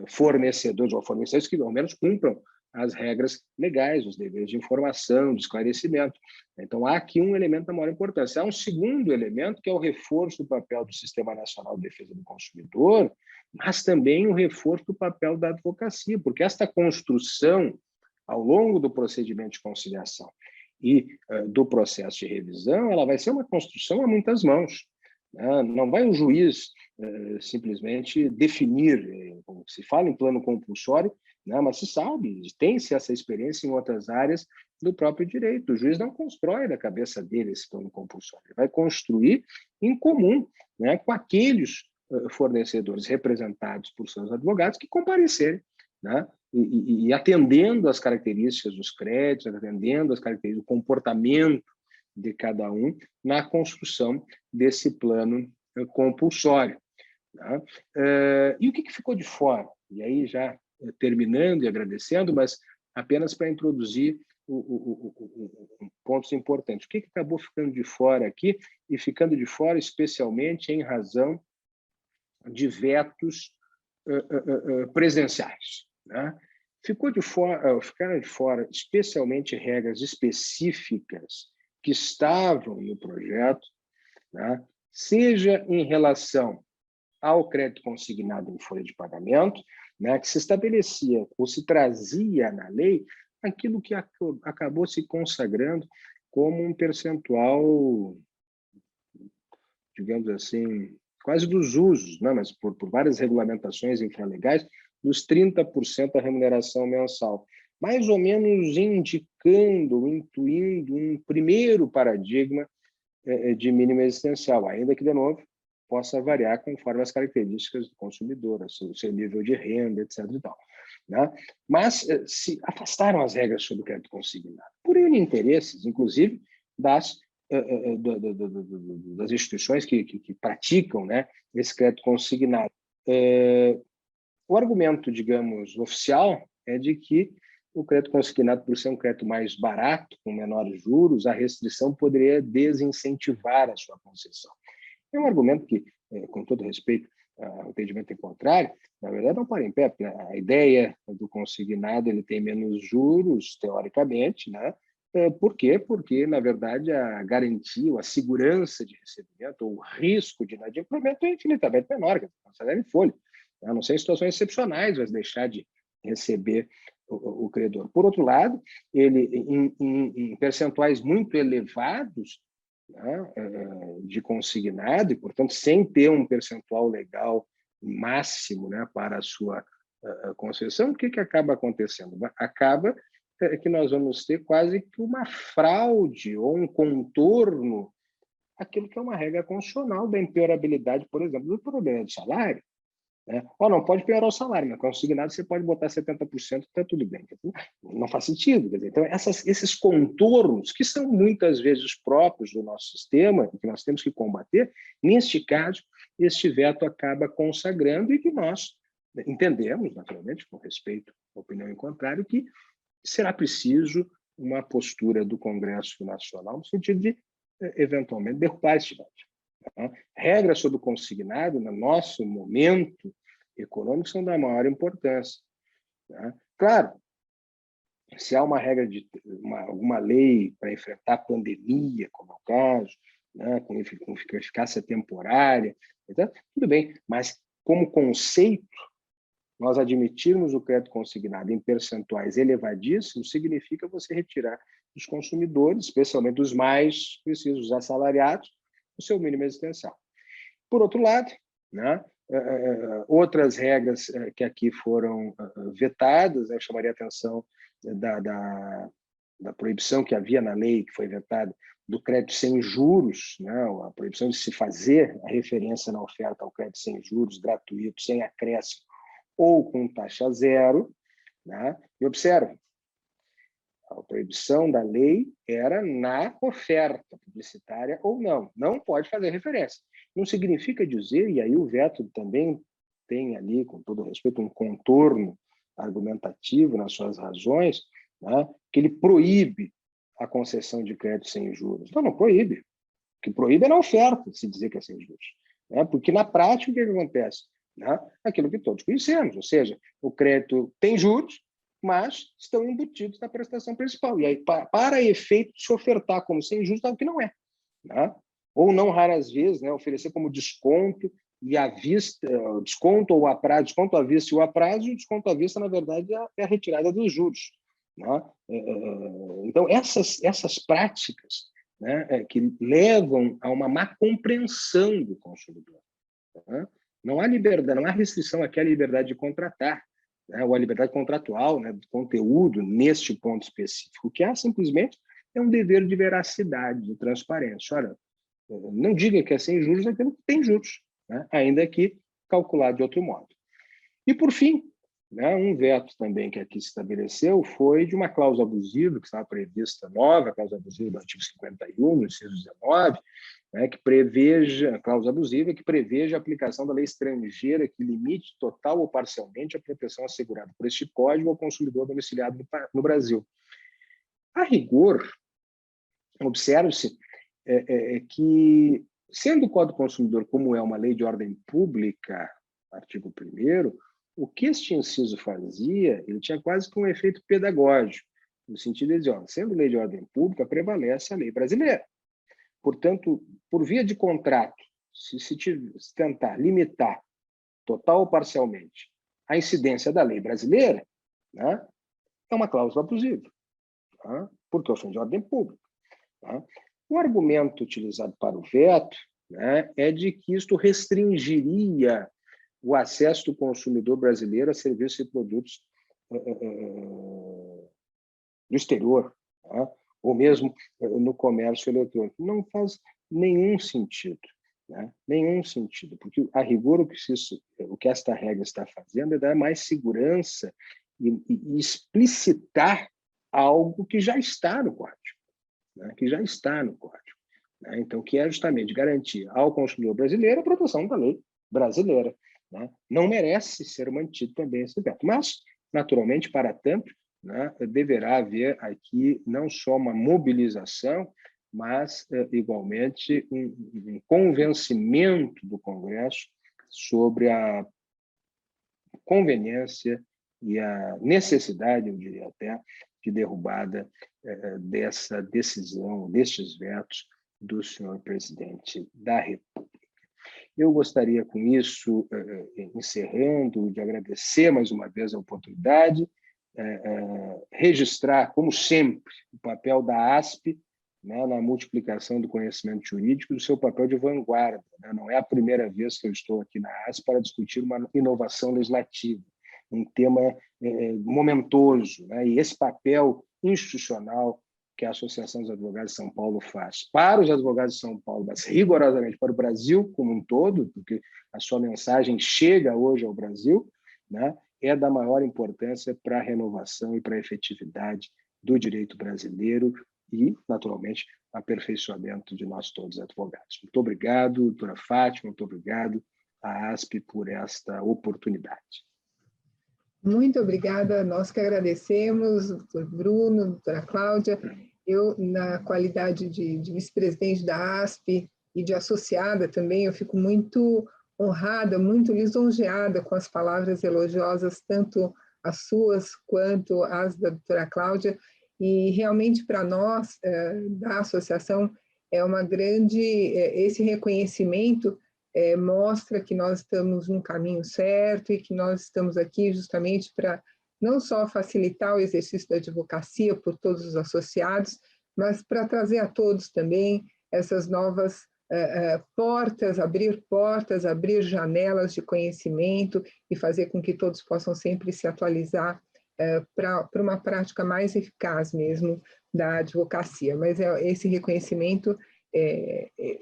fornecedores ou fornecedores que, ao menos, cumpram as regras legais, os deveres de informação, de esclarecimento. Então, há aqui um elemento da maior importância. Há um segundo elemento, que é o reforço do papel do Sistema Nacional de Defesa do Consumidor, mas também o reforço do papel da advocacia, porque esta construção, ao longo do procedimento de conciliação e do processo de revisão, ela vai ser uma construção a muitas mãos. Não vai o juiz simplesmente definir, como se fala em plano compulsório, mas se sabe, tem-se essa experiência em outras áreas do próprio direito. O juiz não constrói da cabeça dele esse plano compulsório, ele vai construir em comum, com aqueles fornecedores representados por seus advogados que comparecerem, e atendendo às características dos créditos, atendendo às características do comportamento de cada um na construção desse plano compulsório. E o que ficou de fora? E aí, já terminando e agradecendo, mas apenas para introduzir pontos importantes. O que acabou ficando de fora aqui? E ficando de fora especialmente em razão de vetos presenciais. Ficaram de fora especialmente regras específicas que estavam no projeto, seja em relação ao crédito consignado em folha de pagamento, que se estabelecia ou se trazia na lei aquilo que acabou se consagrando como um percentual, digamos assim, quase dos usos, mas por várias regulamentações infralegais, dos 30% da remuneração mensal, mais ou menos indicando, intuindo um primeiro paradigma de mínimo existencial, ainda que, de novo, possa variar conforme as características do consumidor, o seu nível de renda, etc. E tal, Mas se afastaram as regras sobre o crédito consignado, por N interesses, inclusive das instituições que praticam esse crédito consignado. O argumento, digamos, oficial é de que o crédito consignado, por ser um crédito mais barato, com menores juros, a restrição poderia desincentivar a sua concessão. É um argumento que, com todo respeito ao entendimento em contrário, na verdade não para em pé, porque a ideia do consignado ele tem menos juros, teoricamente, Por quê? Porque, na verdade, a garantia, a segurança de recebimento, ou o risco de inadimplemento é infinitamente menor, que o salário em folha. A não ser em situações excepcionais, vai deixar de receber o credor. Por outro lado, ele, em percentuais muito elevados de consignado, e, portanto, sem ter um percentual legal máximo para a sua concessão, o que acaba acontecendo? Acaba que nós vamos ter quase que uma fraude ou um contorno aquilo que é uma regra constitucional da empeorabilidade, por exemplo, do problema do salário. Não pode piorar o salário, mas consignado você pode botar 70%, está tudo bem. Não faz sentido. Quer dizer, então, esses contornos, que são muitas vezes próprios do nosso sistema, que nós temos que combater, neste caso, este veto acaba consagrando e que nós entendemos, naturalmente, com respeito à opinião em contrário, que será preciso uma postura do Congresso Nacional no sentido de, eventualmente, derrubar este veto. Regras sobre o consignado, no nosso momento econômico, são da maior importância. Claro, se há uma regra de alguma lei para enfrentar a pandemia, como é o caso, com eficácia temporária, então, tudo bem, mas como conceito, nós admitirmos o crédito consignado em percentuais elevadíssimos significa você retirar dos consumidores, especialmente dos mais precisos, os assalariados, o seu mínimo existencial. Por outro lado, outras regras que aqui foram vetadas, eu chamaria a atenção da proibição que havia na lei, que foi vetada, do crédito sem juros, a proibição de se fazer a referência na oferta ao crédito sem juros, gratuito, sem acréscimo, ou com taxa zero. E observe, a proibição da lei era na oferta publicitária ou não. Não pode fazer referência. Não significa dizer, e aí o veto também tem ali, com todo respeito, um contorno argumentativo nas suas razões, que ele proíbe a concessão de crédito sem juros. Não proíbe. O que proíbe é na oferta, se dizer que é sem juros. Porque, na prática, o que acontece? né? Aquilo que todos conhecemos, ou seja, o crédito tem juros, mas estão embutidos na prestação principal. E aí, para efeito de se ofertar como sem juros, algo que não é, né? Ou não raras vezes, né, oferecer como desconto e à vista, desconto ou a prazo, desconto à vista e o a prazo, e o desconto à vista, na verdade, é a retirada dos juros, né? Então, essas práticas, né, que levam a uma má compreensão do consumidor, né? Não há liberdade, não há restrição aqui à liberdade de contratar, né, ou à liberdade contratual, né, do conteúdo neste ponto específico. O que há simplesmente é um dever de veracidade, de transparência. Olha, não diga que é sem juros aquilo que tem juros, né, ainda que calculado de outro modo. E, por fim, né, um veto também que aqui se estabeleceu foi de uma cláusula abusiva, que estava prevista nova, a cláusula abusiva do artigo 51, no inciso 19, né, que preveja, a cláusula abusiva, que preveja a aplicação da lei estrangeira que limite total ou parcialmente a proteção assegurada por este código ao consumidor domiciliado no Brasil. A rigor, observe-se que, sendo o Código do Consumidor como é uma lei de ordem pública, artigo 1º, o que este inciso fazia, ele tinha quase que um efeito pedagógico, no sentido de dizer, ó, sendo lei de ordem pública, prevalece a lei brasileira. Portanto, por via de contrato, se tentar limitar, total ou parcialmente, a incidência da lei brasileira, né, é uma cláusula abusiva, tá? Porque ofende a ordem pública. Tá? O argumento utilizado para o veto, né, é de que isto restringiria o acesso do consumidor brasileiro a serviços e produtos do exterior, tá? Ou mesmo no comércio eletrônico. Não faz nenhum sentido, né? Nenhum sentido, porque, a rigor, o que esta regra está fazendo é dar mais segurança e explicitar algo que já está no código, né? Que já está no código, né? Então, que é justamente garantir ao consumidor brasileiro a proteção da lei brasileira, né? Não merece ser mantido também esse veto, mas, naturalmente, para tanto, né, deverá haver aqui não só uma mobilização, mas, igualmente, um convencimento do Congresso sobre a conveniência e a necessidade, eu diria até, de derrubada dessa decisão, destes vetos do senhor presidente da República. Eu gostaria, com isso, encerrando, de agradecer mais uma vez a oportunidade, registrar, como sempre, o papel da ASP, né, na multiplicação do conhecimento jurídico, do seu papel de vanguarda, né? Não é a primeira vez que eu estou aqui na ASP para discutir uma inovação legislativa, um tema momentoso, né? E esse papel institucional que a Associação dos Advogados de São Paulo faz para os advogados de São Paulo, mas rigorosamente para o Brasil como um todo, porque a sua mensagem chega hoje ao Brasil, né, é da maior importância para a renovação e para a efetividade do direito brasileiro e, naturalmente, aperfeiçoamento de nós todos advogados. Muito obrigado, doutora Fátima, muito obrigado à ASP por esta oportunidade. Muito obrigada, nós que agradecemos, doutor Bruno, doutora Cláudia. Eu, na qualidade de vice-presidente da ASP e de associada também, eu fico muito honrada, muito lisonjeada com as palavras elogiosas, tanto as suas quanto as da doutora Cláudia, e realmente para nós, da associação, é uma grande, esse reconhecimento mostra que nós estamos no caminho certo e que nós estamos aqui justamente para não só facilitar o exercício da advocacia por todos os associados, mas para trazer a todos também essas novas portas, abrir janelas de conhecimento e fazer com que todos possam sempre se atualizar para uma prática mais eficaz mesmo da advocacia. Mas esse reconhecimento,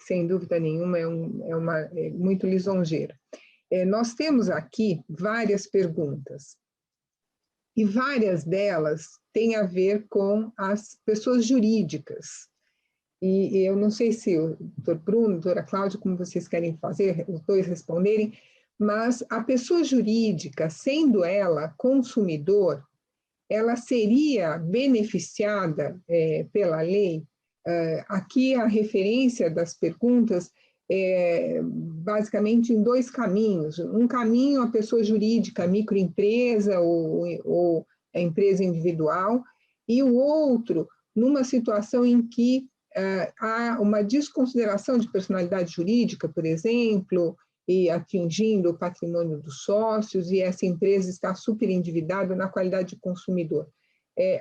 sem dúvida nenhuma, é muito lisonjeiro. Nós temos aqui várias perguntas, e várias delas têm a ver com as pessoas jurídicas. E eu não sei se o doutor Bruno, a doutora Cláudia, como vocês querem fazer, os dois responderem, mas a pessoa jurídica, sendo ela consumidor, ela seria beneficiada pela lei? Aqui a referência das perguntas basicamente em dois caminhos. Um caminho, a pessoa jurídica, a microempresa ou a empresa individual, e o outro, numa situação em que há uma desconsideração de personalidade jurídica, por exemplo, e atingindo o patrimônio dos sócios, e essa empresa está superendividada na qualidade de consumidor.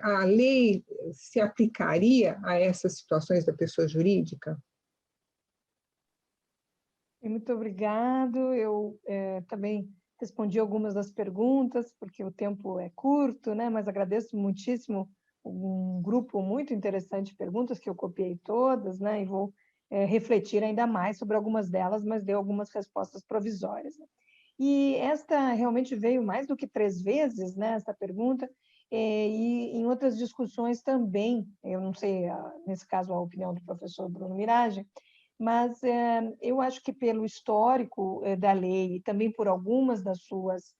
A lei se aplicaria a essas situações da pessoa jurídica? Muito obrigado. Eu também respondi algumas das perguntas, porque o tempo é curto, né? Mas agradeço muitíssimo um grupo muito interessante de perguntas, que eu copiei todas, né? E vou refletir ainda mais sobre algumas delas, mas dei algumas respostas provisórias, né? E esta realmente veio mais do que 3 vezes, né? Essa pergunta, e em outras discussões também, eu não sei, nesse caso, a opinião do professor Bruno Mirage, mas eu acho que pelo histórico da lei e também por algumas das suas,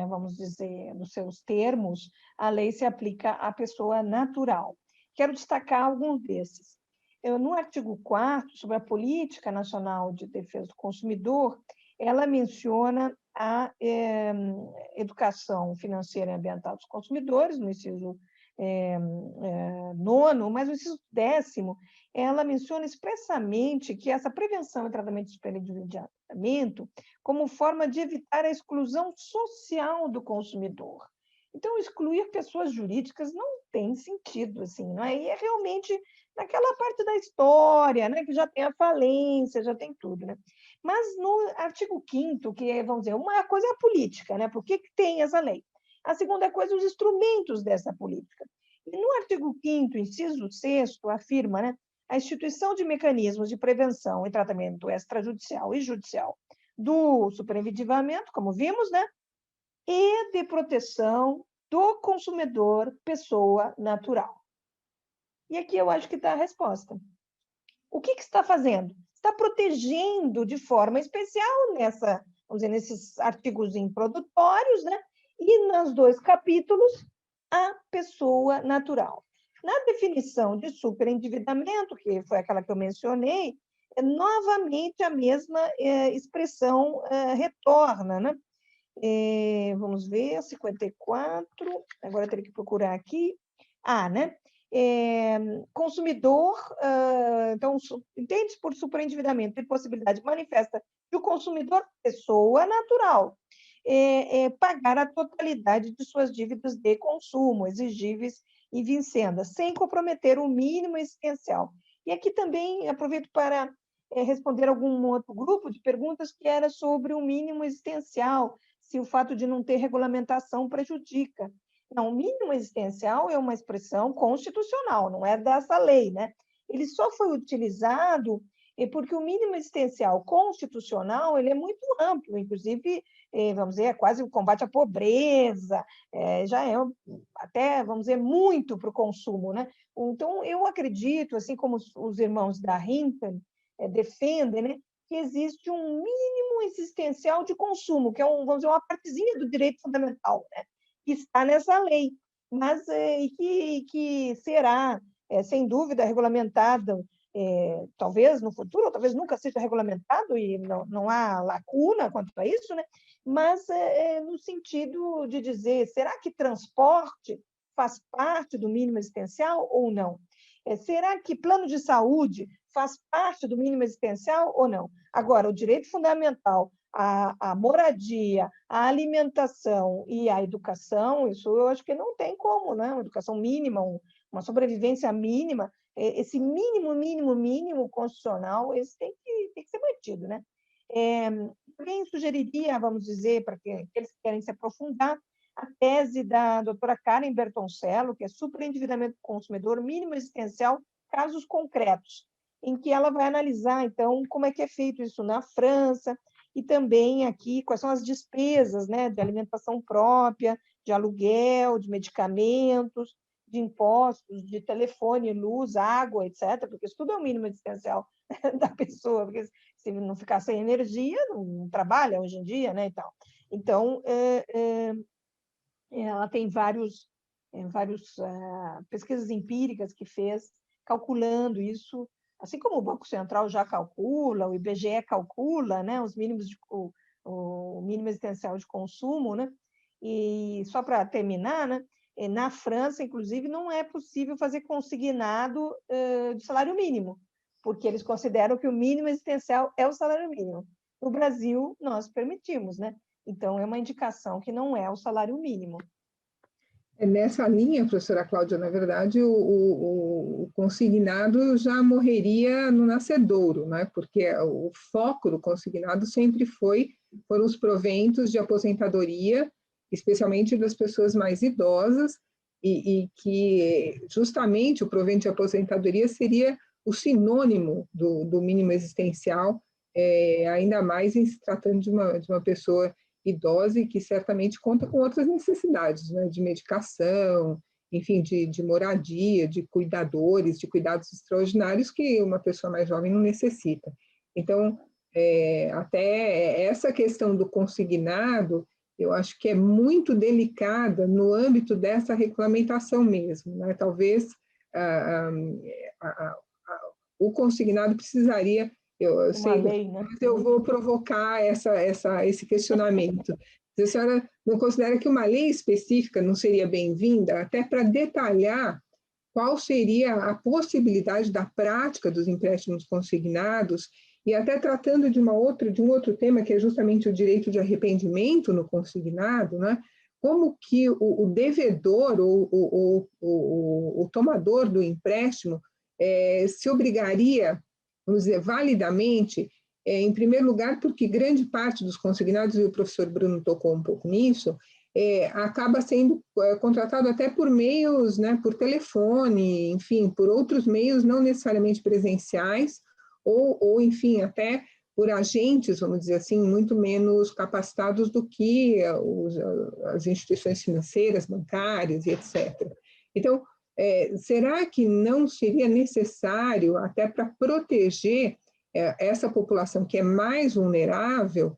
vamos dizer, dos seus termos, a lei se aplica à pessoa natural. Quero destacar alguns desses. No artigo 4º, sobre a Política Nacional de Defesa do Consumidor, ela menciona a educação financeira e ambiental dos consumidores, no inciso 9º, mas no inciso 10º, ela menciona expressamente que essa prevenção e tratamento de superendividamento como forma de evitar a exclusão social do consumidor. Então, excluir pessoas jurídicas não tem sentido, assim, não é? E é realmente naquela parte da história, né, que já tem a falência, já tem tudo, né? Mas no artigo 5º, que é, vamos dizer, uma coisa é a política, né? Por que tem essa lei? A segunda coisa, os instrumentos dessa política. E no artigo 5º, inciso 6º, afirma, né, a instituição de mecanismos de prevenção e tratamento extrajudicial e judicial do superendividamento, como vimos, né, e de proteção do consumidor, pessoa natural. E aqui eu acho que está a resposta. O que está fazendo? Está protegendo de forma especial vamos dizer, nesses artigos introdutórios, né, e nos 2 capítulos, a pessoa natural. Na definição de superendividamento, que foi aquela que eu mencionei, novamente a mesma expressão retorna, né? Vamos ver, 54, agora eu teria que procurar aqui. Né? Consumidor, então, entende por superendividamento e possibilidade manifesta que o consumidor, pessoa natural, pagar a totalidade de suas dívidas de consumo exigíveis e vincendas, sem comprometer o mínimo existencial. E aqui também aproveito para responder algum outro grupo de perguntas que era sobre o mínimo existencial, se o fato de não ter regulamentação prejudica. Não, o mínimo existencial é uma expressão constitucional, não é dessa lei, né? Ele só foi utilizado porque o mínimo existencial constitucional ele é muito amplo, inclusive, vamos dizer, é quase o combate à pobreza, já é até, vamos dizer, muito para o consumo, né? Então, eu acredito, assim como os irmãos da Hinton defendem, né, que existe um mínimo existencial de consumo, que é, vamos dizer, uma partezinha do direito fundamental, né? Que está nessa lei, mas que será, sem dúvida, regulamentado, talvez no futuro, ou talvez nunca seja regulamentado, e não há lacuna quanto a isso, né? Mas no sentido de dizer, será que transporte faz parte do mínimo existencial ou não? Será que plano de saúde faz parte do mínimo existencial ou não? Agora, o direito fundamental, a moradia, a alimentação e a educação, isso eu acho que não tem como, né? Uma educação mínima, uma sobrevivência mínima, esse mínimo constitucional, esse tem que ser mantido, né? Quem sugeriria, vamos dizer, para aqueles que querem se aprofundar, a tese da doutora Karen Bertoncello, que é Superendividamento do Consumidor, Mínimo Existencial, Casos Concretos, em que ela vai analisar, então, como é que é feito isso na França, e também aqui quais são as despesas, né, de alimentação própria, de aluguel, de medicamentos, de impostos, de telefone, luz, água, etc., porque isso tudo é o mínimo existencial da pessoa, porque se não ficar sem energia, não trabalha hoje em dia, né, e tal. Então, ela tem várias pesquisas empíricas que fez, calculando isso assim como o Banco Central já calcula, o IBGE calcula, né, os mínimos o mínimo existencial de consumo, né? E só para terminar, né, na França, inclusive, não é possível fazer consignado de salário mínimo, porque eles consideram que o mínimo existencial é o salário mínimo. No Brasil, nós permitimos, né? Então, é uma indicação que não é o salário mínimo. Nessa linha, professora Cláudia, na verdade, o consignado já morreria no nascedouro, né? Porque o foco do consignado sempre foram os proventos de aposentadoria, especialmente das pessoas mais idosas, e que justamente o provento de aposentadoria seria o sinônimo do mínimo existencial, ainda mais em se tratando de uma pessoa idosa e que certamente conta com outras necessidades, né, de medicação, enfim, de moradia, de cuidadores, de cuidados extraordinários que uma pessoa mais jovem não necessita. Então, até essa questão do consignado, eu acho que é muito delicada no âmbito dessa regulamentação mesmo, né? Talvez o consignado precisaria eu Uma sei, lei, né? mas eu vou provocar esse questionamento. A senhora não considera que uma lei específica não seria bem-vinda, até para detalhar qual seria a possibilidade da prática dos empréstimos consignados, e até tratando de um outro tema, que é justamente o direito de arrependimento no consignado, né? Como que o devedor ou o tomador do empréstimo se obrigaria, vamos dizer, validamente, em primeiro lugar, porque grande parte dos consignados, e o professor Bruno tocou um pouco nisso, acaba sendo contratado até por meios, né, por telefone, enfim, por outros meios não necessariamente presenciais, ou enfim, até por agentes, vamos dizer assim, muito menos capacitados do que as instituições financeiras, bancárias e etc. Então, será que não seria necessário, até para proteger essa população que é mais vulnerável,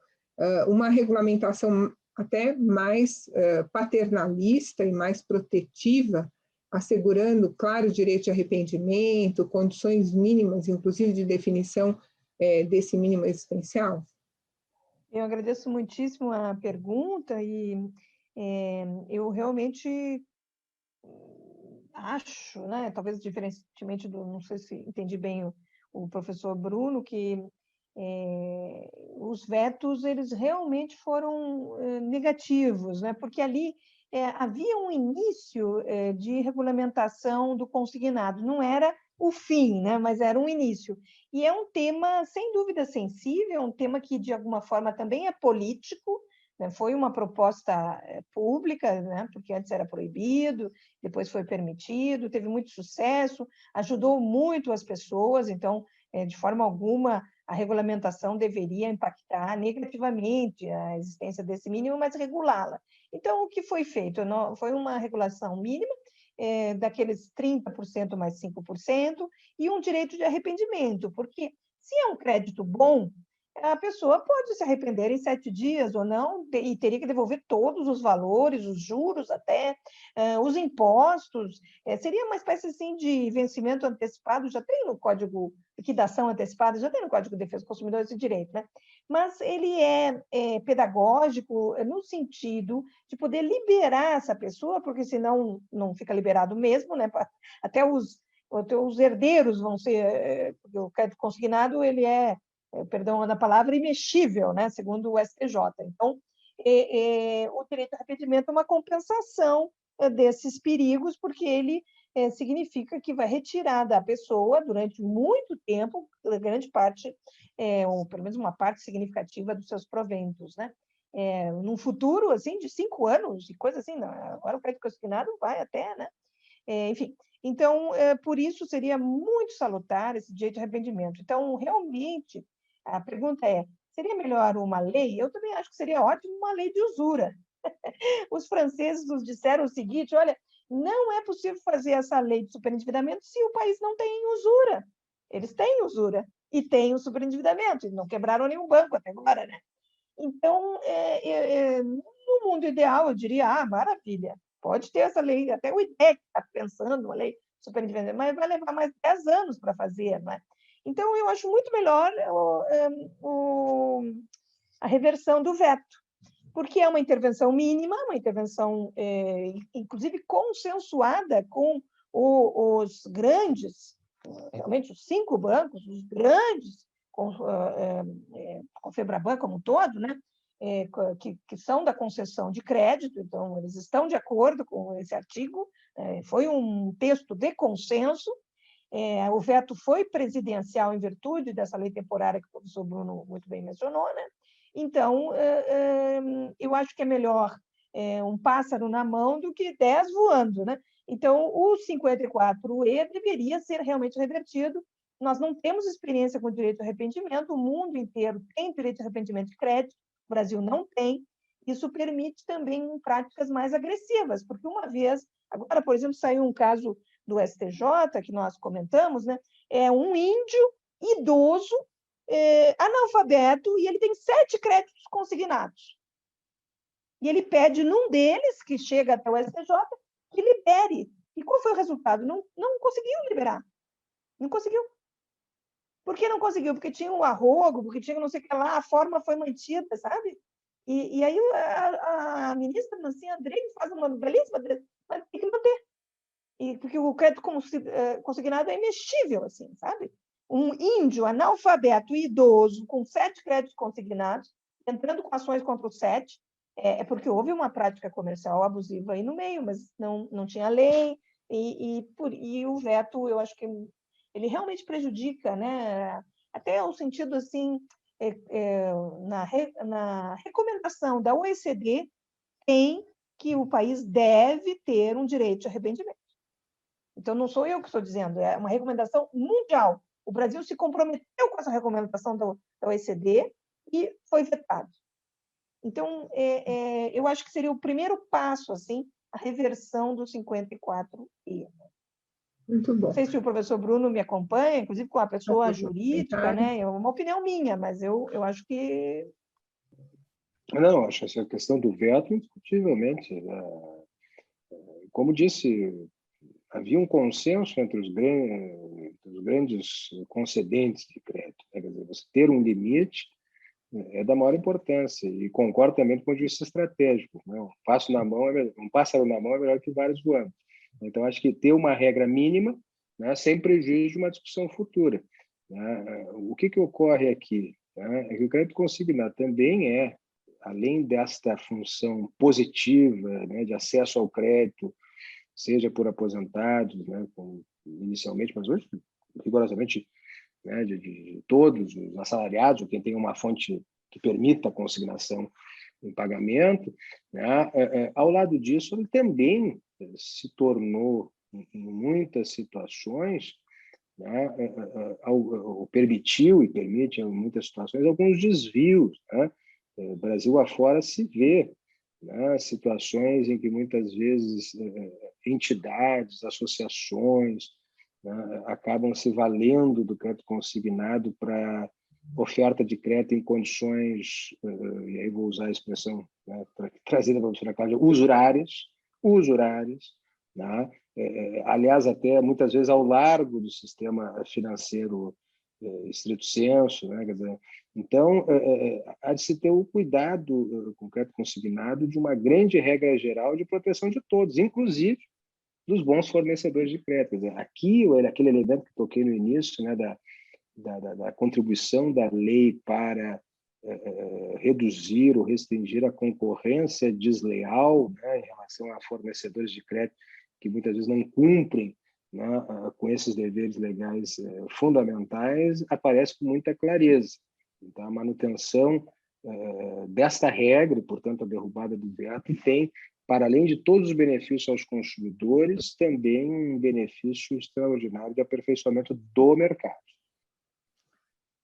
uma regulamentação até mais paternalista e mais protetiva, assegurando, claro, o direito de arrependimento, condições mínimas, inclusive de definição desse mínimo existencial? Eu agradeço muitíssimo a pergunta e eu realmente acho, né, talvez diferentemente não sei se entendi bem o professor Bruno, que os vetos eles realmente foram negativos, né, porque ali havia um início de regulamentação do consignado, não era o fim, né, mas era um início. E é um tema, sem dúvida, sensível, é um tema que, de alguma forma, também é político, né, foi uma proposta pública, né, porque antes era proibido, depois foi permitido, teve muito sucesso, ajudou muito as pessoas, então, de forma alguma, a regulamentação deveria impactar negativamente a existência desse mínimo, mas regulá-la. Então, o que foi feito? Foi uma regulação mínima, daqueles 30% mais 5%, e um direito de arrependimento, porque se é um crédito bom, a pessoa pode se arrepender em 7 dias ou não, e teria que devolver todos os valores, os juros até, os impostos. Seria uma espécie assim, de vencimento antecipado, já tem no Código liquidação antecipada, já tem no Código de Defesa do Consumidor esse direito, né? Mas ele é pedagógico no sentido de poder liberar essa pessoa, porque senão não fica liberado mesmo, né? Até os herdeiros vão ser, porque o crédito consignado ele perdão da palavra, imexível, né? Segundo o STJ. Então, o direito ao arrependimento é uma compensação desses perigos, porque ele significa que vai retirar da pessoa, durante muito tempo, grande parte, ou pelo menos uma parte significativa dos seus proventos, né? Num futuro, assim, de 5 anos, e coisa assim, não, agora o crédito consignado vai até, né? Enfim, então, por isso seria muito salutar esse direito de arrependimento. Então, realmente, a pergunta seria melhor uma lei? Eu também acho que seria ótimo uma lei de usura. Os franceses nos disseram o seguinte, olha, não é possível fazer essa lei de superendividamento se o país não tem usura. Eles têm usura e têm o superendividamento, e não quebraram nenhum banco até agora, né? Então, no mundo ideal, eu diria, maravilha, pode ter essa lei, até o IDEC está pensando uma lei superendividamento, mas vai levar mais 10 anos para fazer, né? Então, eu acho muito melhor a reversão do veto, porque é uma intervenção mínima, uma intervenção, inclusive, consensuada com os grandes, realmente os 5 bancos, os grandes, com a Febraban como um todo, né? Que são da concessão de crédito, então eles estão de acordo com esse artigo, foi um texto de consenso, o veto foi presidencial em virtude dessa lei temporária que o professor Bruno muito bem mencionou, né? Então, eu acho que é melhor um pássaro na mão do que 10 voando, né? Então, o 54E deveria ser realmente revertido. Nós não temos experiência com direito de arrependimento, o mundo inteiro tem direito de arrependimento de crédito, o Brasil não tem. Isso permite também práticas mais agressivas, porque uma vez... Agora, por exemplo, saiu um caso do STJ, que nós comentamos, né? É um índio idoso, analfabeto, e ele tem 7 créditos consignados. E ele pede num deles, que chega até o STJ, que libere. E qual foi o resultado? Não conseguiu liberar. Não conseguiu. Por que não conseguiu? Porque tinha um arrogo, porque tinha não sei o que lá, a forma foi mantida, sabe? E aí a ministra Nancy Andrighi faz uma belíssima, mas tem que manter. Porque o crédito consignado é imexível, assim, sabe? Um índio analfabeto e idoso com 7 créditos consignados, entrando com ações contra os 7, porque houve uma prática comercial abusiva aí no meio, mas não tinha lei, e o veto, eu acho que ele realmente prejudica, né? Até o sentido, assim, na recomendação da OECD, tem que o país deve ter um direito de arrependimento. Então, não sou eu que estou dizendo, é uma recomendação mundial. O Brasil se comprometeu com essa recomendação da OECD e foi vetado. Então, eu acho que seria o primeiro passo, assim, a reversão do 54E. Muito bom. Não sei se o professor Bruno me acompanha, inclusive com a pessoa jurídica, né? É uma opinião minha, mas eu acho que... Não, acho essa questão do veto, indiscutivelmente. Como disse, havia um consenso entre os grandes concedentes de crédito. Quer dizer, você ter um limite é da maior importância, e concordo também com o ponto de vista estratégico. Né? Um pássaro na mão é melhor que vários voando. Então, acho que ter uma regra mínima, né, sem prejuízo de uma discussão futura. Né? O que ocorre aqui? Né? É que o crédito consignado também além desta função positiva, né, de acesso ao crédito, seja por aposentados, né, inicialmente, mas hoje, rigorosamente, né, de todos os assalariados, ou quem tem uma fonte que permita a consignação em pagamento, né, ao lado disso, ele também se tornou, em muitas situações, né, permitiu e permite, em muitas situações, alguns desvios. Né? Brasil afora se vê, né, situações em que muitas vezes entidades, associações, né, acabam se valendo do crédito consignado para oferta de crédito em condições, e aí vou usar a expressão, né, trazida pela professora Cláudia, usurárias, né? Aliás, até muitas vezes ao largo do sistema financeiro estrito senso, né? Quer dizer, então, há de se ter o cuidado com o crédito consignado de uma grande regra geral de proteção de todos, inclusive dos bons fornecedores de crédito. Quer dizer, aquele elemento que toquei no início, né, da contribuição da lei para reduzir ou restringir a concorrência desleal, né, em relação a fornecedores de crédito que muitas vezes não cumprem, né, com esses deveres legais fundamentais, aparece com muita clareza. Então, a manutenção desta regra, e, portanto, a derrubada do veto, tem, para além de todos os benefícios aos consumidores, também um benefício extraordinário de aperfeiçoamento do mercado.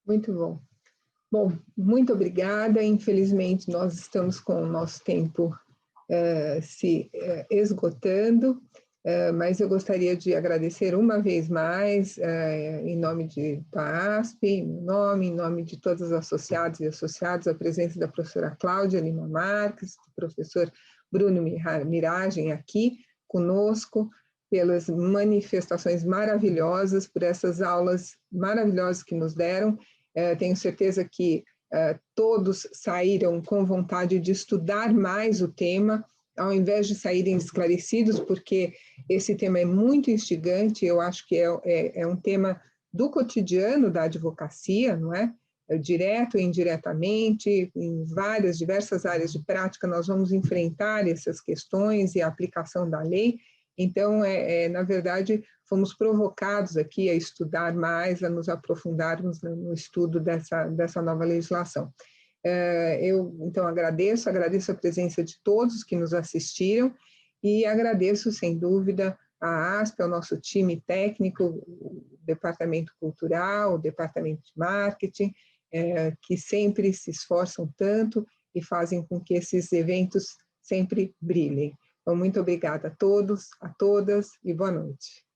Muito bom. Bom, muito obrigada. Infelizmente, nós estamos com o nosso tempo se esgotando, mas eu gostaria de agradecer uma vez mais, em nome da ASP, em nome de todos os associados e associadas, a presença da professora Cláudia Lima Marques, do professor Bruno Miragem aqui conosco, pelas manifestações maravilhosas, por essas aulas maravilhosas que nos deram. Tenho certeza que todos saíram com vontade de estudar mais o tema, ao invés de saírem esclarecidos, porque esse tema é muito instigante, eu acho que é um tema do cotidiano da advocacia, não é? Direto e indiretamente, em diversas áreas de prática, nós vamos enfrentar essas questões e a aplicação da lei. Então, na verdade, fomos provocados aqui a estudar mais, a nos aprofundarmos no estudo dessa nova legislação. Eu, então, agradeço a presença de todos que nos assistiram e agradeço, sem dúvida, a ASP, ao nosso time técnico, o Departamento Cultural, o Departamento de Marketing, que sempre se esforçam tanto e fazem com que esses eventos sempre brilhem. Então, muito obrigada a todos, a todas e boa noite.